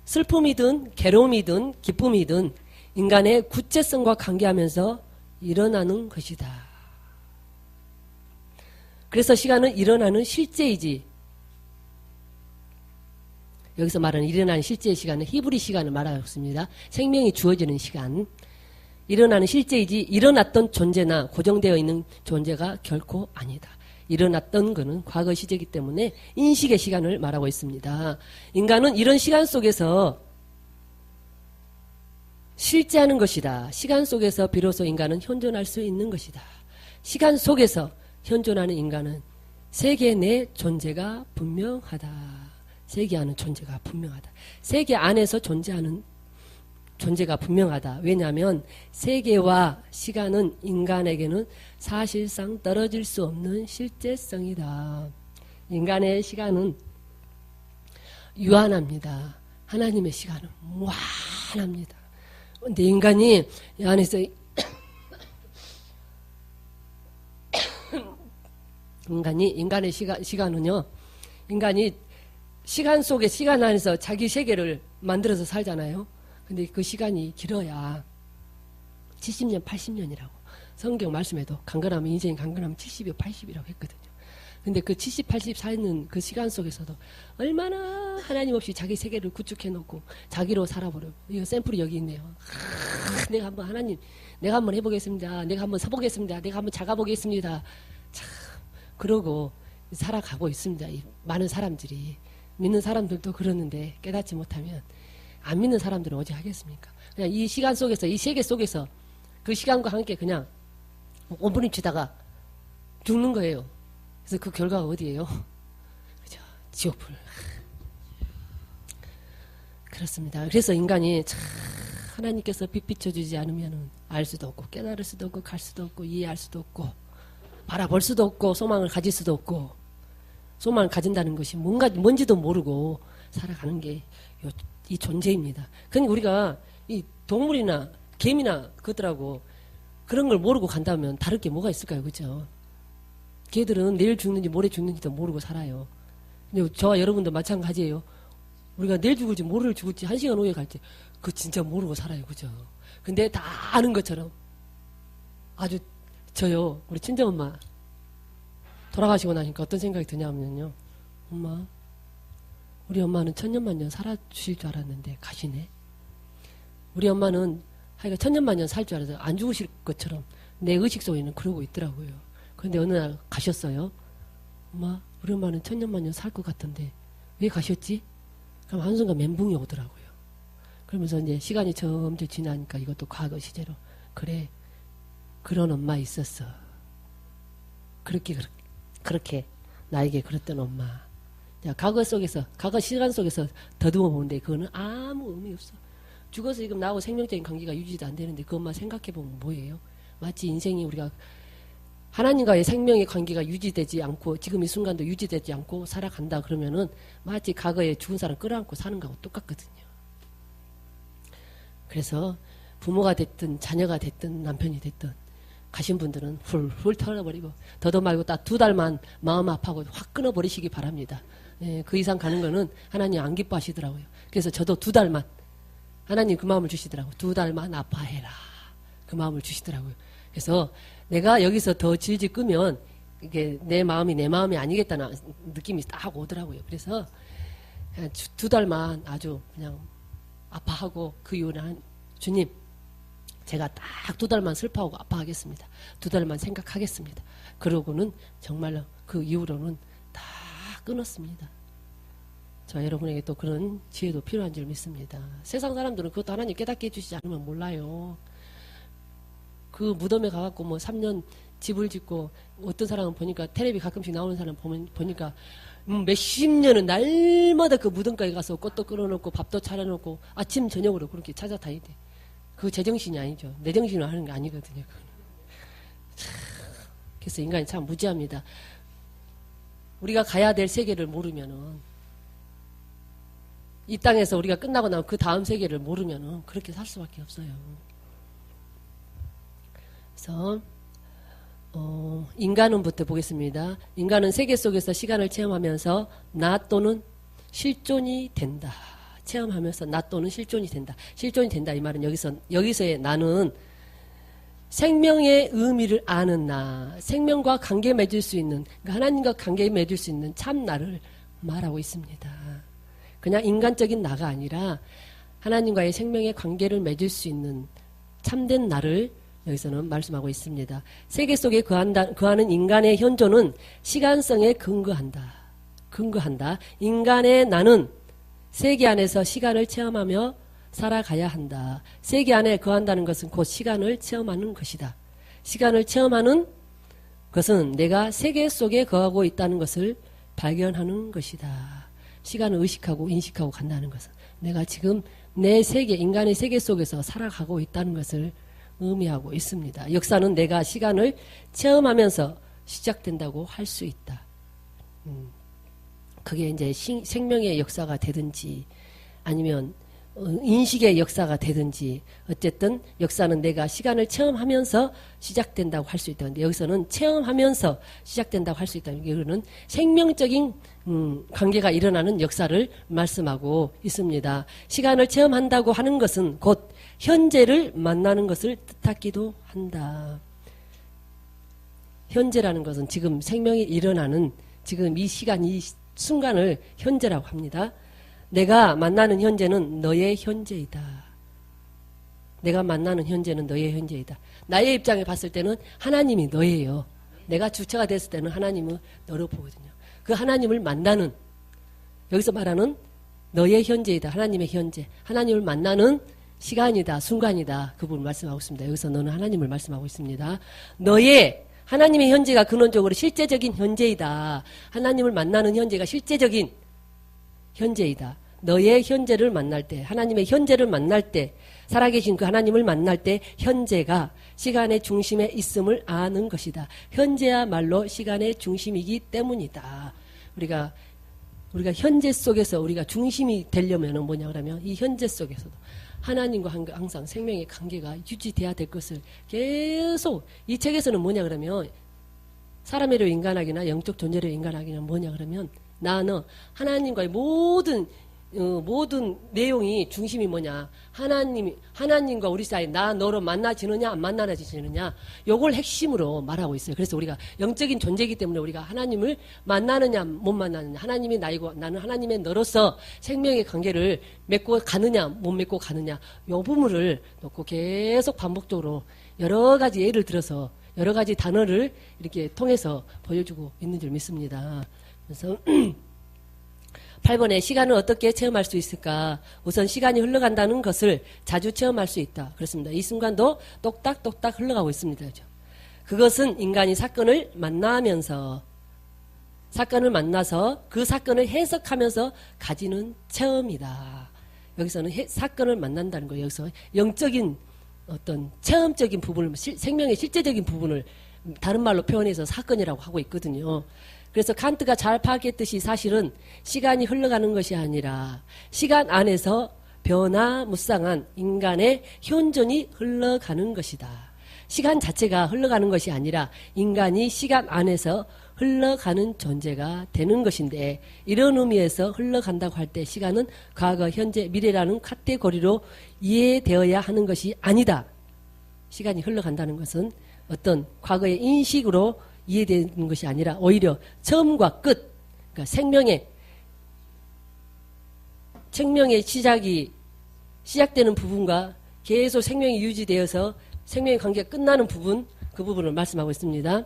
슬픔이든 괴로움이든 기쁨이든 인간의 구체성과 관계하면서 일어나는 것이다. 그래서 시간은 일어나는 실제이지. 여기서 말하는 일어나는 실제의 시간은 히브리 시간을 말하고 있습니다. 생명이 주어지는 시간. 일어나는 실제이지 일어났던 존재나 고정되어 있는 존재가 결코 아니다. 일어났던 것은 과거 시제이기 때문에 인식의 시간을 말하고 있습니다. 인간은 이런 시간 속에서 실제하는 것이다. 시간 속에서 비로소 인간은 현존할 수 있는 것이다. 시간 속에서 현존하는 인간은 세계 내 존재가 분명하다. 세계 안의 존재가 분명하다. 세계 안에서 존재하는 존재가 분명하다. 왜냐하면 세계와 시간은 인간에게는 사실상 떨어질 수 없는 실제성이다. 인간의 시간은 유한합니다. 하나님의 시간은 무한합니다. 그런데 인간이 이 안에서 인간의 시간은요, 인간이 시간 속에 시간 안에서 자기 세계를 만들어서 살잖아요. 근데 그 시간이 길어야 70년, 80년이라고. 성경 말씀에도 강건하면 인생이 강건하면 70이요, 80이라고 했거든요. 근데 그 70, 80 사는 그 시간 속에서도 얼마나 하나님 없이 자기 세계를 구축해 놓고 자기로 살아버려. 이거 샘플이 여기 있네요. 내가 한번 하나님, 내가 한번 해보겠습니다. 내가 한번 서보겠습니다. 내가 한번 작아보겠습니다. 참. 그러고 살아가고 있습니다. 많은 사람들이. 믿는 사람들도 그러는데 깨닫지 못하면 안 믿는 사람들은 어찌 하겠습니까? 그냥 이 시간 속에서, 이 세계 속에서 그 시간과 함께 그냥 몸부림치다가 죽는 거예요. 그래서 그 결과가 어디예요? 그죠? 지옥불. 그렇습니다. 그래서 인간이 참 하나님께서 빛 비춰주지 않으면 알 수도 없고 깨달을 수도 없고 갈 수도 없고 이해할 수도 없고 바라볼 수도 없고 소망을 가질 수도 없고 소망을 가진다는 것이 뭔지도 모르고 살아가는 게 이 존재입니다. 그러니까 우리가 이 동물이나 개미나 그것들하고 그런 걸 모르고 간다면 다를 게 뭐가 있을까요? 그죠? 걔들은 내일 죽는지 모레 죽는지도 모르고 살아요. 근데 저와 여러분도 마찬가지예요. 우리가 내일 죽을지 모레 죽을지 1시간 후에 갈지 그거 진짜 모르고 살아요. 그죠? 근데 다 아는 것처럼 아주 저요, 우리 친정엄마 돌아가시고 나니까 어떤 생각이 드냐면요. 엄마, 우리 엄마는 천년만년 살아주실 줄 알았는데 가시네. 우리 엄마는 하여간 천년만년 살 줄 알아서 안 죽으실 것처럼 내 의식 속에는 그러고 있더라고요. 그런데 어느 날 가셨어요. 엄마, 우리 엄마는 천년만년 살 것 같은데 왜 가셨지? 그럼 한순간 멘붕이 오더라고요. 그러면서 이제 시간이 점점 지나니까 이것도 과거 시제로 그래, 그런 엄마 있었어. 그렇게 나에게 그랬던 엄마. 자, 과거 시간 속에서 더듬어 보는데 그거는 아무 의미 없어. 죽어서 지금 나하고 생명적인 관계가 유지도 안 되는데 그 엄마 생각해 보면 뭐예요? 마치 인생이 우리가 하나님과의 생명의 관계가 유지되지 않고 지금 이 순간도 유지되지 않고 살아간다 그러면은 마치 과거에 죽은 사람 끌어안고 사는 거하고 똑같거든요. 그래서 부모가 됐든 자녀가 됐든 남편이 됐든 가신 분들은 훌훌 털어버리고 더도 말고 딱 2달만 마음 아파하고 확 끊어버리시기 바랍니다. 예, 그 이상 가는 거는 하나님 안 기뻐하시더라고요. 그래서 저도 2달만 하나님 그 마음을 주시더라고요. 2달만 아파해라. 그 마음을 주시더라고요. 그래서 내가 여기서 더 질질 끄면 이게 내 마음이 아니겠다는 느낌이 딱 오더라고요. 그래서 그냥 2달만 아주 그냥 아파하고 그 이후는 주님 제가 딱 2달만 슬퍼하고 아파하겠습니다. 2달만 생각하겠습니다. 그러고는 정말로 그 이후로는 다 끊었습니다. 저 여러분에게 또 그런 지혜도 필요한 줄 믿습니다. 세상 사람들은 그것도 하나님 깨닫게 해주시지 않으면 몰라요. 그 무덤에 가갖고 뭐 3년 집을 짓고 어떤 사람은 보니까 텔레비 가끔씩 나오는 사람 보니까 몇십 년은 날마다 그 무덤가에 가서 꽃도 끌어놓고 밥도 차려놓고 아침 저녁으로 그렇게 찾아다니대. 그 제정신이 아니죠. 내 정신으로 하는 게 아니거든요. 그래서 인간이 참 무지합니다. 우리가 가야 될 세계를 모르면은 이 땅에서 우리가 끝나고 나면 그 다음 세계를 모르면은 그렇게 살 수밖에 없어요. 그래서 인간은부터 보겠습니다. 인간은 세계 속에서 시간을 체험하면서 나 또는 실존이 된다. 체험하면서 나 또는 실존이 된다. 실존이 된다 이 말은 여기서의 나는 생명의 의미를 아는 나, 생명과 관계 맺을 수 있는, 그러니까 하나님과 관계 맺을 수 있는 참 나를 말하고 있습니다. 그냥 인간적인 나가 아니라 하나님과의 생명의 관계를 맺을 수 있는 참된 나를 여기서는 말씀하고 있습니다. 세계 속에 거하는 인간의 현존은 시간성에 근거한다. 인간의 나는 세계 안에서 시간을 체험하며 살아가야 한다. 세계 안에 거한다는 것은 곧 시간을 체험하는 것이다. 시간을 체험하는 것은 내가 세계 속에 거하고 있다는 것을 발견하는 것이다. 시간을 의식하고 인식하고 간다는 것은 내가 지금 내 세계, 인간의 세계 속에서 살아가고 있다는 것을 의미하고 있습니다. 역사는 내가 시간을 체험하면서 시작된다고 할 수 있다. 그게 이제 생명의 역사가 되든지 아니면 인식의 역사가 되든지 어쨌든 역사는 내가 시간을 체험하면서 시작된다고 할 수 있다. 근데 여기서는 체험하면서 시작된다고 할 수 있다. 이거는 생명적인 관계가 일어나는 역사를 말씀하고 있습니다. 시간을 체험한다고 하는 것은 곧 현재를 만나는 것을 뜻하기도 한다. 현재라는 것은 지금 생명이 일어나는 지금 이 시간, 이 순간을 현재라고 합니다. 내가 만나는 현재는 너의 현재이다. 내가 만나는 현재는 너의 현재이다. 나의 입장에 봤을 때는 하나님이 너예요. 내가 주체가 됐을 때는 하나님은 너로 보거든요. 그 하나님을 만나는, 여기서 말하는 너의 현재이다. 하나님의 현재. 하나님을 만나는 시간이다. 순간이다. 그 부분 말씀하고 있습니다. 여기서 너는 하나님을 말씀하고 있습니다. 너의 하나님의 현재가 근원적으로 실제적인 현재이다. 하나님을 만나는 현재가 실제적인 현재이다. 너의 현재를 만날 때, 하나님의 현재를 만날 때, 살아계신 그 하나님을 만날 때 현재가 시간의 중심에 있음을 아는 것이다. 현재야말로 시간의 중심이기 때문이다. 우리가 현재 속에서 우리가 중심이 되려면 뭐냐 그러면 이 현재 속에서도 하나님과 항상 생명의 관계가 유지돼야 될 것을 계속 이 책에서는 뭐냐 그러면 사람의로 인간하기나 영적 존재로 인간하기나 뭐냐 그러면 나는 하나님과의 모든 내용이 중심이 뭐냐 하나님과 우리 사이 나 너로 만나지느냐 안 만나지느냐 요걸 핵심으로 말하고 있어요. 그래서 우리가 영적인 존재이기 때문에 우리가 하나님을 만나느냐 못 만나느냐 하나님이 나이고 나는 하나님의 너로서 생명의 관계를 맺고 가느냐 못 맺고 가느냐 요 부분을 놓고 계속 반복적으로 여러 가지 예를 들어서 여러 가지 단어를 이렇게 통해서 보여주고 있는 줄 믿습니다. 그래서 8번에 시간을 어떻게 체험할 수 있을까? 우선 시간이 흘러간다는 것을 자주 체험할 수 있다. 그렇습니다. 이 순간도 똑딱똑딱 흘러가고 있습니다. 그렇죠? 그것은 인간이 사건을 만나서 그 사건을 해석하면서 가지는 체험이다. 여기서는 사건을 만난다는 거예요. 여기서 영적인 어떤 체험적인 부분을 생명의 실제적인 부분을 다른 말로 표현해서 사건이라고 하고 있거든요. 그래서 칸트가 잘 파악했듯이 사실은 시간이 흘러가는 것이 아니라 시간 안에서 변화무쌍한 인간의 현존이 흘러가는 것이다. 시간 자체가 흘러가는 것이 아니라 인간이 시간 안에서 흘러가는 존재가 되는 것인데, 이런 의미에서 흘러간다고 할 때 시간은 과거, 현재, 미래라는 카테고리로 이해되어야 하는 것이 아니다. 시간이 흘러간다는 것은 어떤 과거의 인식으로 이해되는 것이 아니라 오히려 처음과 끝, 그러니까 생명의 시작되는 부분과 계속 생명이 유지되어서 생명의 관계가 끝나는 부분, 그 부분을 말씀하고 있습니다.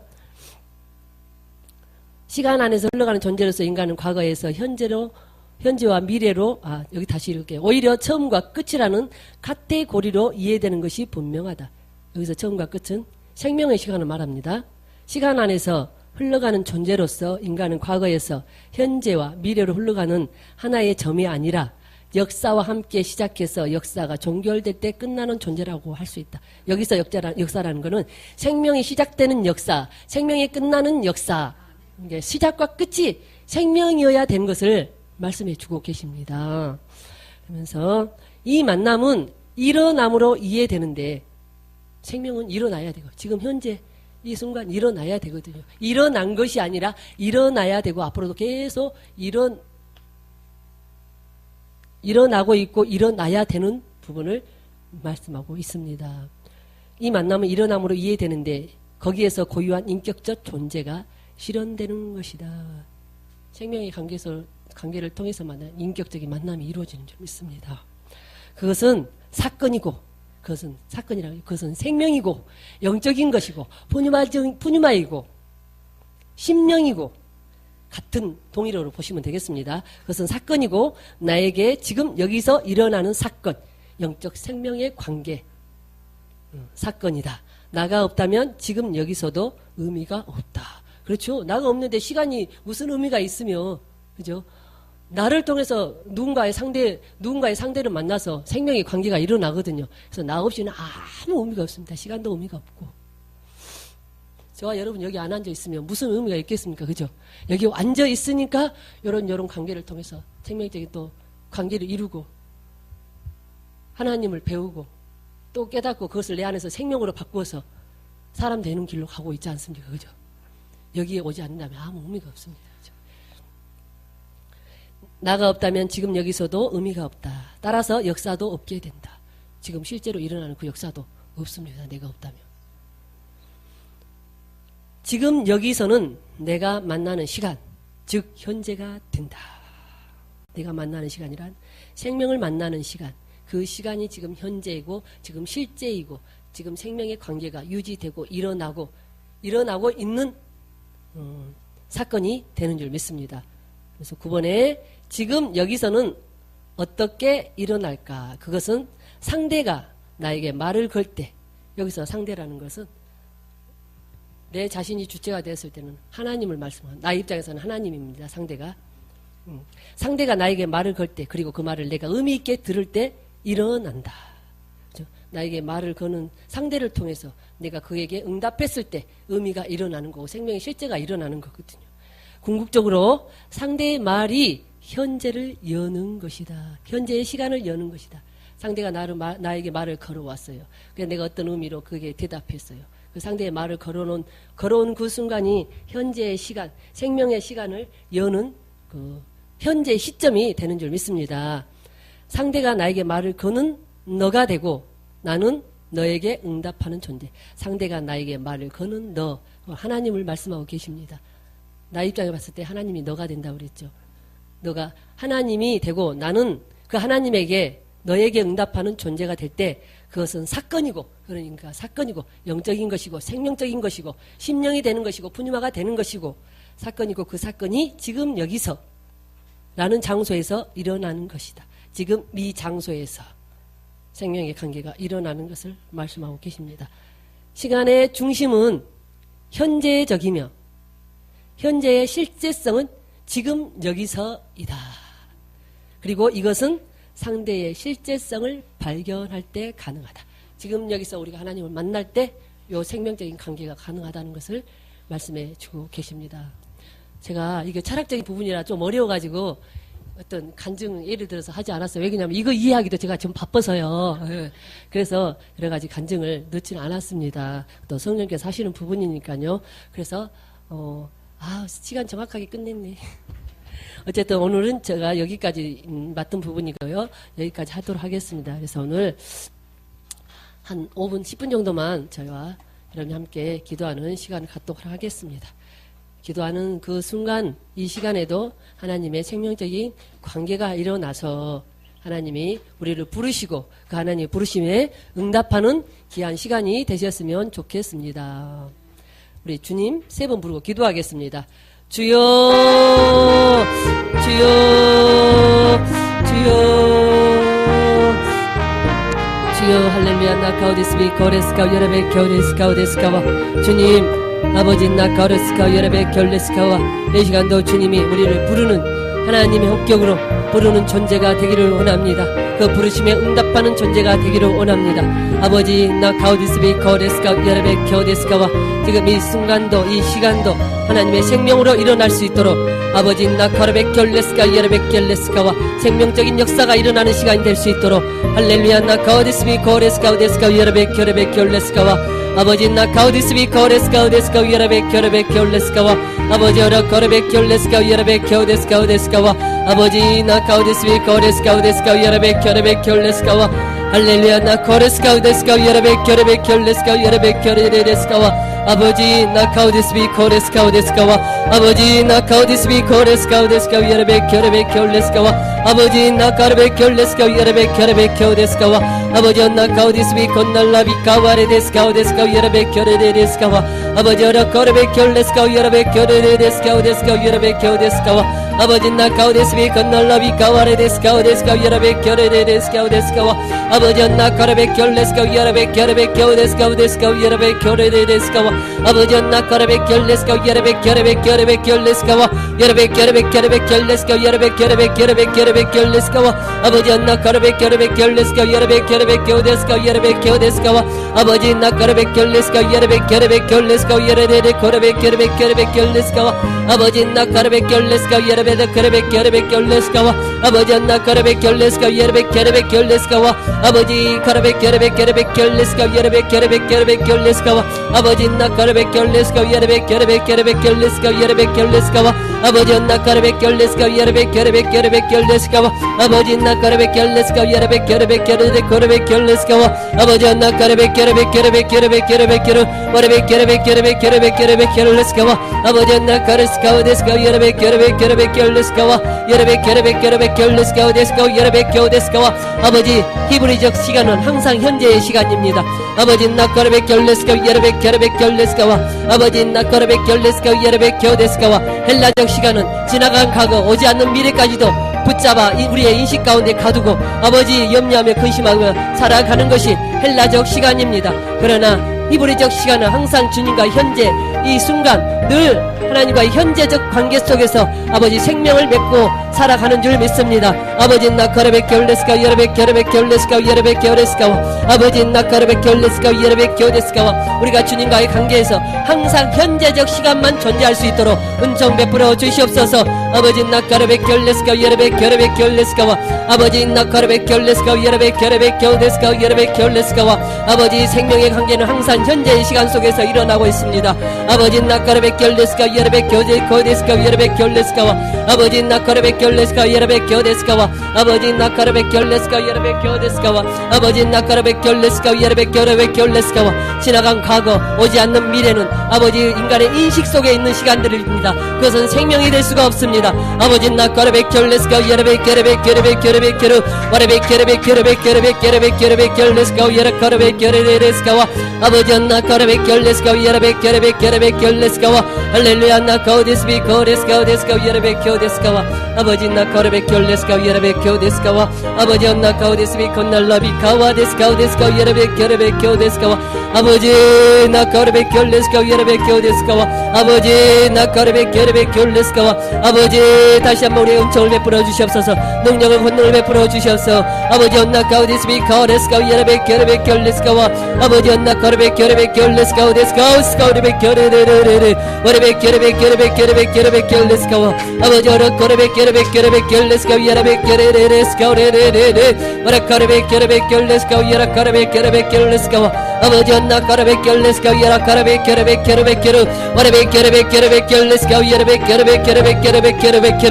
시간 안에서 흘러가는 존재로서 인간은 과거에서 현재와 미래로, 여기 다시 읽을게요. 오히려 처음과 끝이라는 카테고리로 이해되는 것이 분명하다. 여기서 처음과 끝은 생명의 시간을 말합니다. 시간 안에서 흘러가는 존재로서 인간은 과거에서 현재와 미래로 흘러가는 하나의 점이 아니라 역사와 함께 시작해서 역사가 종결될 때 끝나는 존재라고 할 수 있다. 여기서 역사라는 것은 생명이 시작되는 역사, 생명이 끝나는 역사, 시작과 끝이 생명이어야 되는 것을 말씀해 주고 계십니다. 그러면서 이 만남은 일어남으로 이해되는데, 생명은 일어나야 되고, 지금 현재 이 순간 일어나야 되거든요. 일어난 것이 아니라 일어나야 되고, 앞으로도 계속 일어나고 있고 일어나야 되는 부분을 말씀하고 있습니다. 이 만남은 일어남으로 이해되는데 거기에서 고유한 인격적 존재가 실현되는 것이다. 생명의 관계를 통해서 만난 인격적인 만남이 이루어지는 줄 믿습니다. 그것은 사건이고, 그것은 생명이고, 영적인 것이고, 푸뉴마이고, 심령이고, 같은 동일어로 보시면 되겠습니다. 그것은 사건이고, 나에게 지금 여기서 일어나는 사건, 영적 생명의 관계, 사건이다. 나가 없다면 지금 여기서도 의미가 없다. 그렇죠? 나가 없는데 시간이 무슨 의미가 있으며, 그죠? 나를 통해서 누군가의 상대를 만나서 생명의 관계가 일어나거든요. 그래서 나 없이는 아무 의미가 없습니다. 시간도 의미가 없고. 저와 여러분 여기 안 앉아 있으면 무슨 의미가 있겠습니까? 그죠? 여기 앉아 있으니까 요런 관계를 통해서 생명적인 또 관계를 이루고 하나님을 배우고 또 깨닫고 그것을 내 안에서 생명으로 바꾸어서 사람 되는 길로 가고 있지 않습니까? 그죠? 여기에 오지 않는다면 아무 의미가 없습니다. 그죠? 나가 없다면 지금 여기서도 의미가 없다. 따라서 역사도 없게 된다. 지금 실제로 일어나는 그 역사도 없습니다. 내가 없다면. 지금 여기서는 내가 만나는 시간, 즉 현재가 된다. 내가 만나는 시간이란 생명을 만나는 시간, 그 시간이 지금 현재이고 지금 실제이고 지금 생명의 관계가 유지되고 일어나고 있는 사건이 되는 줄 믿습니다. 그래서 9번에 지금 여기서는 어떻게 일어날까? 그것은 상대가 나에게 말을 걸 때, 여기서 상대라는 것은 내 자신이 주체가 되었을 때는 하나님을 말씀하는, 나 입장에서는 하나님입니다. 상대가 나에게 말을 걸 때, 그리고 그 말을 내가 의미 있게 들을 때 일어난다. 그렇죠? 나에게 말을 거는 상대를 통해서 내가 그에게 응답했을 때 의미가 일어나는 거고 생명의 실제가 일어나는 거거든요. 궁극적으로 상대의 말이 현재를 여는 것이다. 현재의 시간을 여는 것이다. 상대가 나에게 말을 걸어왔어요. 그래서 내가 어떤 의미로 그에게 대답했어요. 그 상대의 말을 걸어온 그 순간이 현재의 시간, 생명의 시간을 여는 그 현재 시점이 되는 줄 믿습니다. 상대가 나에게 말을 거는 너가 되고 나는 너에게 응답하는 존재. 상대가 나에게 말을 거는 너, 하나님을 말씀하고 계십니다. 나 입장에 봤을 때 하나님이 너가 된다고 그랬죠. 너가 하나님이 되고 나는 그 하나님에게 너에게 응답하는 존재가 될 때 그것은 사건이고, 그러니까 사건이고 영적인 것이고 생명적인 것이고 심령이 되는 것이고 푸뉴마가 되는 것이고 사건이고 그 사건이 지금 여기서 라는 장소에서 일어나는 것이다. 지금 이 장소에서 생명의 관계가 일어나는 것을 말씀하고 계십니다. 시간의 중심은 현재적이며 현재의 실제성은 지금 여기서이다. 그리고 이것은 상대의 실제성을 발견할 때 가능하다. 지금 여기서 우리가 하나님을 만날 때 이 생명적인 관계가 가능하다는 것을 말씀해 주고 계십니다. 제가 이게 철학적인 부분이라 좀 어려워가지고 어떤 간증 예를 들어서 하지 않았어요. 왜냐하면 이거 이해하기도 제가 좀 바빠서요. 예. 그래서 여러 가지 간증을 넣지는 않았습니다. 또 성령께서 하시는 부분이니까요. 그래서 시간 정확하게 끝냈네. 어쨌든 오늘은 제가 여기까지 맡은 부분이고요. 여기까지 하도록 하겠습니다. 그래서 오늘 한 5분, 10분 정도만 저희와 여러분이 함께 기도하는 시간을 갖도록 하겠습니다. 기도하는 그 순간, 이 시간에도 하나님의 생명적인 관계가 일어나서 하나님이 우리를 부르시고 그 하나님의 부르심에 응답하는 귀한 시간이 되셨으면 좋겠습니다. 우리 주님 3번 부르고 기도하겠습니다. 주여, 주여, 주여, 주여, 할렐루야, 나카오데스비, 고레스카오, 여러베, 겨레스카오, 데스카와, 주님, 아버지 나카오데스카오, 여러베, 겨레스카와, 이 시간도 주님이 우리를 부르는 하나님의 합격으로 부르는 존재가 되기를 원합니다. 그 부르심에 응답하는 존재가 되기를 원합니다. 아버지 나카오데스비, 고레스카오, 여러베, 겨레스카와, 지금 이 순간도 이 시간도 하나님의 생명으로 일어날 수 있도록 아버지 나카르베 결레스카 여레베 결레스카와 생명적인 역사가 일어나는 시간이 될 수 있도록 할렐루야 나카오데스비 고레스카 오데스카 여레베 결레베 결레스카와 아버지 나카오데스비 고레스카 오데스카 여레베 결레베 결레스카와 아버지 어라 거레베 결레스카 여레베 겨데스카 오데스카와 아버지 나카오데스비 고레스카 오데스카 여레베 결레베 결레스카와 할렐루야 나코레스카 오데스카 여레베 결레베 결레스카 여레베 결레데스카와 아버지 나카오데스비 코레스카 오데스카와 아버지 나카오데스비 코레스카 오데스카 여레베 결레베 결레스카와 아버지 나카르베 결레스카 여레베 결레베 겨데스카와 아버지 나카오데스비 콘날라비 카와레데스카 오데스카 여레베 결레데스카와 아버지 어라 거레베 결레스카 여레베 결레데스카 오데스카 여레베 겨데스카와 아버지 나카오데스비 콘날라비 카와레데스카 오데스카 여레베 결레데스카 오데스카와 아버지 나카르베 결레스카 여레베 결레베 겨데스카 오데스카 여레베 결레데스카와 아버지 나카르베 결레스카 여레베 결레베 결레베 결레스카와 여레베 결레베 결레베 결레스카 여레베 결레베 결레베 결레베 결레스카와 아버지 나카르베 결레베 결레스카 여레베 결레베 겨데스카 여레베 겨데스카와 아버지 나카르베 결레스카 여레베 결레베 결레스카 여레레 거레베 결레베 결레베 결레스카와 아버지 나카르베 결레스카 여레베 결레베 결레베 결레스카와 아버지 나카르베 결레스카 여레베 결레베 결레스카와 아버지 카르베 결레베 결레베 결레스카 여레베 결레베 결레베 결레스카와 아버지 나카르베 결레스카 여레베 결레베 결레베 결레스카 여레베 결레스카와 아버지 나카르베 결레스카 여레베 결레베 결레베 결레스카와 아버지 나카르베 결레스카 여레베 결레베 결레베 거레베 결레스카와 아버지 나카르베 결레베 결레베 결레베 결레베 결레 와레베 결레베 결레베 결레베 결레베 결레스카와 아버지 나카르스카 오데스카 여레베 결레베 결레베 결레스카와 여레베 결레베 결레베 결레스카 오데스카 여레베 겨데스카와 아버지 히브리적 시간은 항상 현재의 시간입니다. 아버지 나카르베 결레스카 여레베 결레베 결레스카와 아버지 나카르베 결레스카 여레베 겨데스카와 헬라적 시간은 지나간 과거 오지 않는 미래까지도 붙잡아 우리의 인식 가운데 가두고 아버지 염려하며 근심하며 살아가는 것이 헬라적 시간입니다. 그러나 히브리적 시간은 항상 주님과 현재 이 순간 늘 하나님과 현재적 관계 속에서 아버지 생명을 맺고 살아가는 줄 믿습니다. 아버지 나카르베 결레스카 여레베 결레베 결레스카 여레베 겨레스카와 아버지 나카르베 결레스카 여레베 겨데스카와 우리가 주님과의 관계에서 항상 현재적 시간만 존재할 수 있도록 은총 베풀어 주시옵소서. 아버지 나카르베 결레스카 여레베 결레베 결레스카와 아버지 나카르베 결레스카 여레베 결레베 겨데스카 여레베 결레스카와 아버지 생명의 관계는 항상 현재의 시간 속에서 일어나고 있습니다. 아버지 나카르베 결레스카 여레베 겨데스카 여레베 결레스카와 아버지 나카르베 결레스카 여레베 겨데스카와 아버지 나카르베 결레스카 여레베 겨데스카와 아버지 나카르베 결레스카 여레베 결레스카와 지나간 과거 오지 않는 미래는 아버지 인간의 인식 속에 있는 시간들입니다. 그것은 생명이 될 수가 없습니다. 아버지 나카르베 결레스카 여레베 결레베 결레베 결레베 결레 와레베 결레베 결레베 결레베 결레베 결레베 결레스카 여레카르베 결레레스카와 아버지 나카르베 결레스카 여레베 결레베 결레베 결레스카와 할렐루야 나카오데스비 고레스카 오데스카 여레베 겨데스카와 아버지 나카르베 결레스카 여레베 겨데스카와 아버지 나카오데스비 콘날라비 카와데스카 오데스카 여레베 결레베 겨데스카와 아버지 나카르베켜 렛츠고 예레베켜 데스카와 아버지 나카르베켜 예레베켜 렛츠카와 아버지 다시 한번 우리의 은총을 베풀어 주시옵소서 능력을 권능을 베풀어 주시옵소서 아버지 나카우디스비카 렛츠고 예레베켜 예레베켜 렛츠카와 아버지 나카르베켜 예레베켜 렛츠고 데스카우 스카우 예레베켜 레레레레레 예레베켜 예레베켜 예레베켜 예레베켜 예레베켜 렛츠카와 아버지 오라코르베켜 예레베켜 예레베켜 렛츠고 예레베켜 레레레 스카우 레레레레 오라코르베켜 예레베켜 렛츠고 예라코르베켜 예레베켜 렛츠고 아버지 나카르베켜 렛츠고 예라코르베켜 예레베켜 예레베켜 오라베켜 예레베켜 예레베켜 렛츠고 예레베켜 예레베켜 예레베켜 예레베켜 예레베켜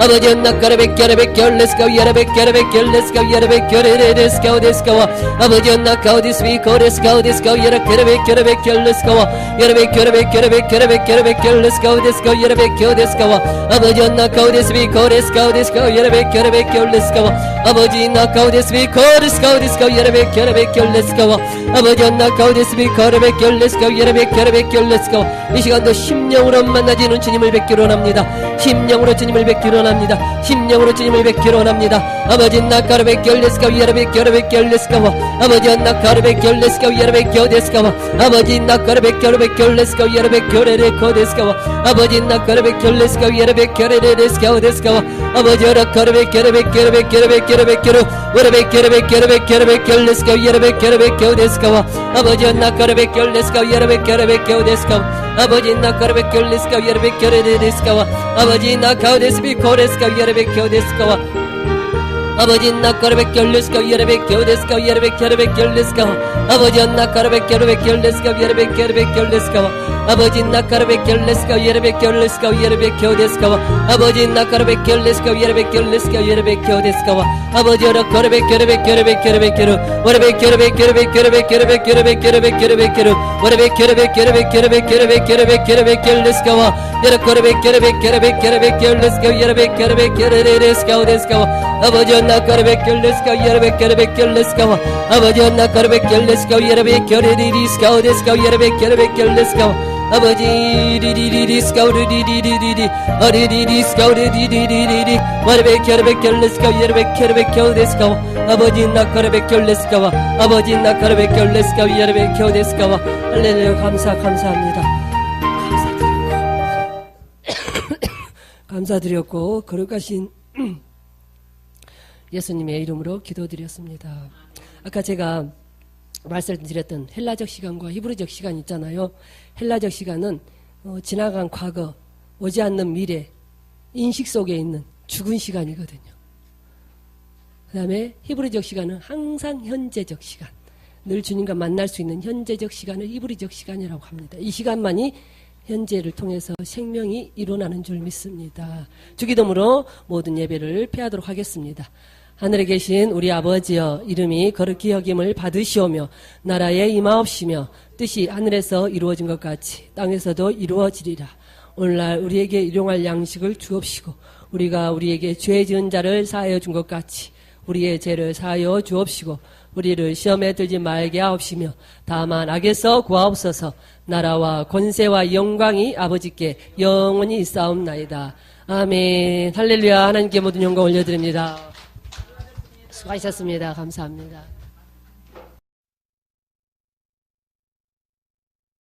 아버지 나카르베켜 예레베켜 렛츠고 예레베켜 예레베켜 렛츠고 예레베켜 레레레 스카우 데스카와 아버지 나카우디스비코 렛츠고 데스카우 예라코르베켜 예레베켜 렛츠고 예레베켜 예레베켜 예레베켜 예레베켜 예레베켜 렛츠고 데스카우 예레베켜 데스카와 아버지 나카우디스비코 렛츠고 데스카우 예레베켜 예레베켜 렛츠고 아버지 나카우디스비코 렛츠고 데스카우 예레베켜 예레베켜 렛츠고 아버지 나카우디스비코 예레베켜 렛츠고 예레베켜 예레베켜 렛츠고 이 시간도 심령으로 만나지는 주님을 뵙기로 원합니다. 심령으로 주님을 뵙기로 원합니다. 심령으로 주님을 뵙기로 원합니다. 아버지 나카르베켜 렛츠고 예레베켜 예레베켜 렛츠고 아버지 나카르베켜 렛츠고 예레베켜 데스카와 아버지 나카르베켜 예레베켜 렛츠고 예레베켜 레레코 데스카와 아버지 나카르베켜 렛츠고 예레베켜 레레레스카와 데스카와 아버지 나카르베켜 예레베켜 예레베켜 예레베켜 예레베켜 예레베켜 예레베켜 예레베켜 예레베켜 렛츠고 예레베켜 예레베켜 데스카와 아버지 나카르베켜 렛츠고 예레베켜 예레베켜 데스카와 아버지 나카르베켜 렛츠고 예레베켜 레레레스카와 아버지 나카우데스비코 렛츠고 예레베켜 데스카와 아버지 나카르베켜 렛츠고 예레베켜 데스카와 예레베켜 예레베켜 렛츠고 아버지 나카르베켜 예레베켜 렛츠고 예레베켜 예레베켜 렛츠고 아버지 나카르베켜 렛츠고 예레베켜 렛츠고 예레베켜 데스카와 아버지 나카르베켜 렛츠고 예레베켜 렛츠고 예레베켜 데스카와 아버지 라카르베켜 예레베켜 예레베켜 예레베켜 오레베켜 예레베켜 예레베켜 예레베켜 예레베켜 예레베켜 예레베켜 예레베켜 오레베켜 예레베켜 예레베켜 예레베켜 예레베켜 예레베켜 예레베켜 렛츠고 예라카르베켜 예레베켜 예레베켜 예레베켜 렛츠고 예레베켜 예레베켜 예레레스카와 데스카와 아버지 나카르베켜 렛츠고 예레베켜 예레베켜 렛츠고 아버지 나카르베켜 렛츠고 예레베켜 레리리스카와 데스카와 예레베켜 예레베켜 렛츠고 아버지 리리리리 스카우르 리리리리리 어리리리 스카우르 리리리리리 와르베켜 예레베켜 렛츠고 예레베켜 예레베켜 데스카와 아버지 나카르베켜 렛츠고 아버지 나카르베켜 렛츠고 예레베켜 데스카와 할렐루야 감사합니다. 감사드렸고 거룩하신 예수님의 이름으로 기도드렸습니다. 아까 제가 말씀드렸던 헬라적 시간과 히브리적 시간 있잖아요. 헬라적 시간은 지나간 과거, 오지 않는 미래, 인식 속에 있는 죽은 시간이거든요. 그 다음에 히브리적 시간은 항상 현재적 시간, 늘 주님과 만날 수 있는 현재적 시간을 히브리적 시간이라고 합니다. 이 시간만이 현재를 통해서 생명이 일어나는 줄 믿습니다. 주기도문으로 모든 예배를 폐하도록 하겠습니다. 하늘에 계신 우리 아버지여, 이름이 거룩히 여김을 받으시오며 나라에 임하옵시며 뜻이 하늘에서 이루어진 것 같이 땅에서도 이루어지리라. 오늘날 우리에게 일용할 양식을 주옵시고 우리가 우리에게 죄 지은 자를 사하여 준 것 같이 우리의 죄를 사하여 주옵시고 우리를 시험에 들지 말게 하옵시며 다만 악에서 구하옵소서. 나라와 권세와 영광이 아버지께 영원히 있사옵나이다. 아멘. 할렐루야. 하나님께 모든 영광 올려드립니다. 수고하셨습니다. 감사합니다.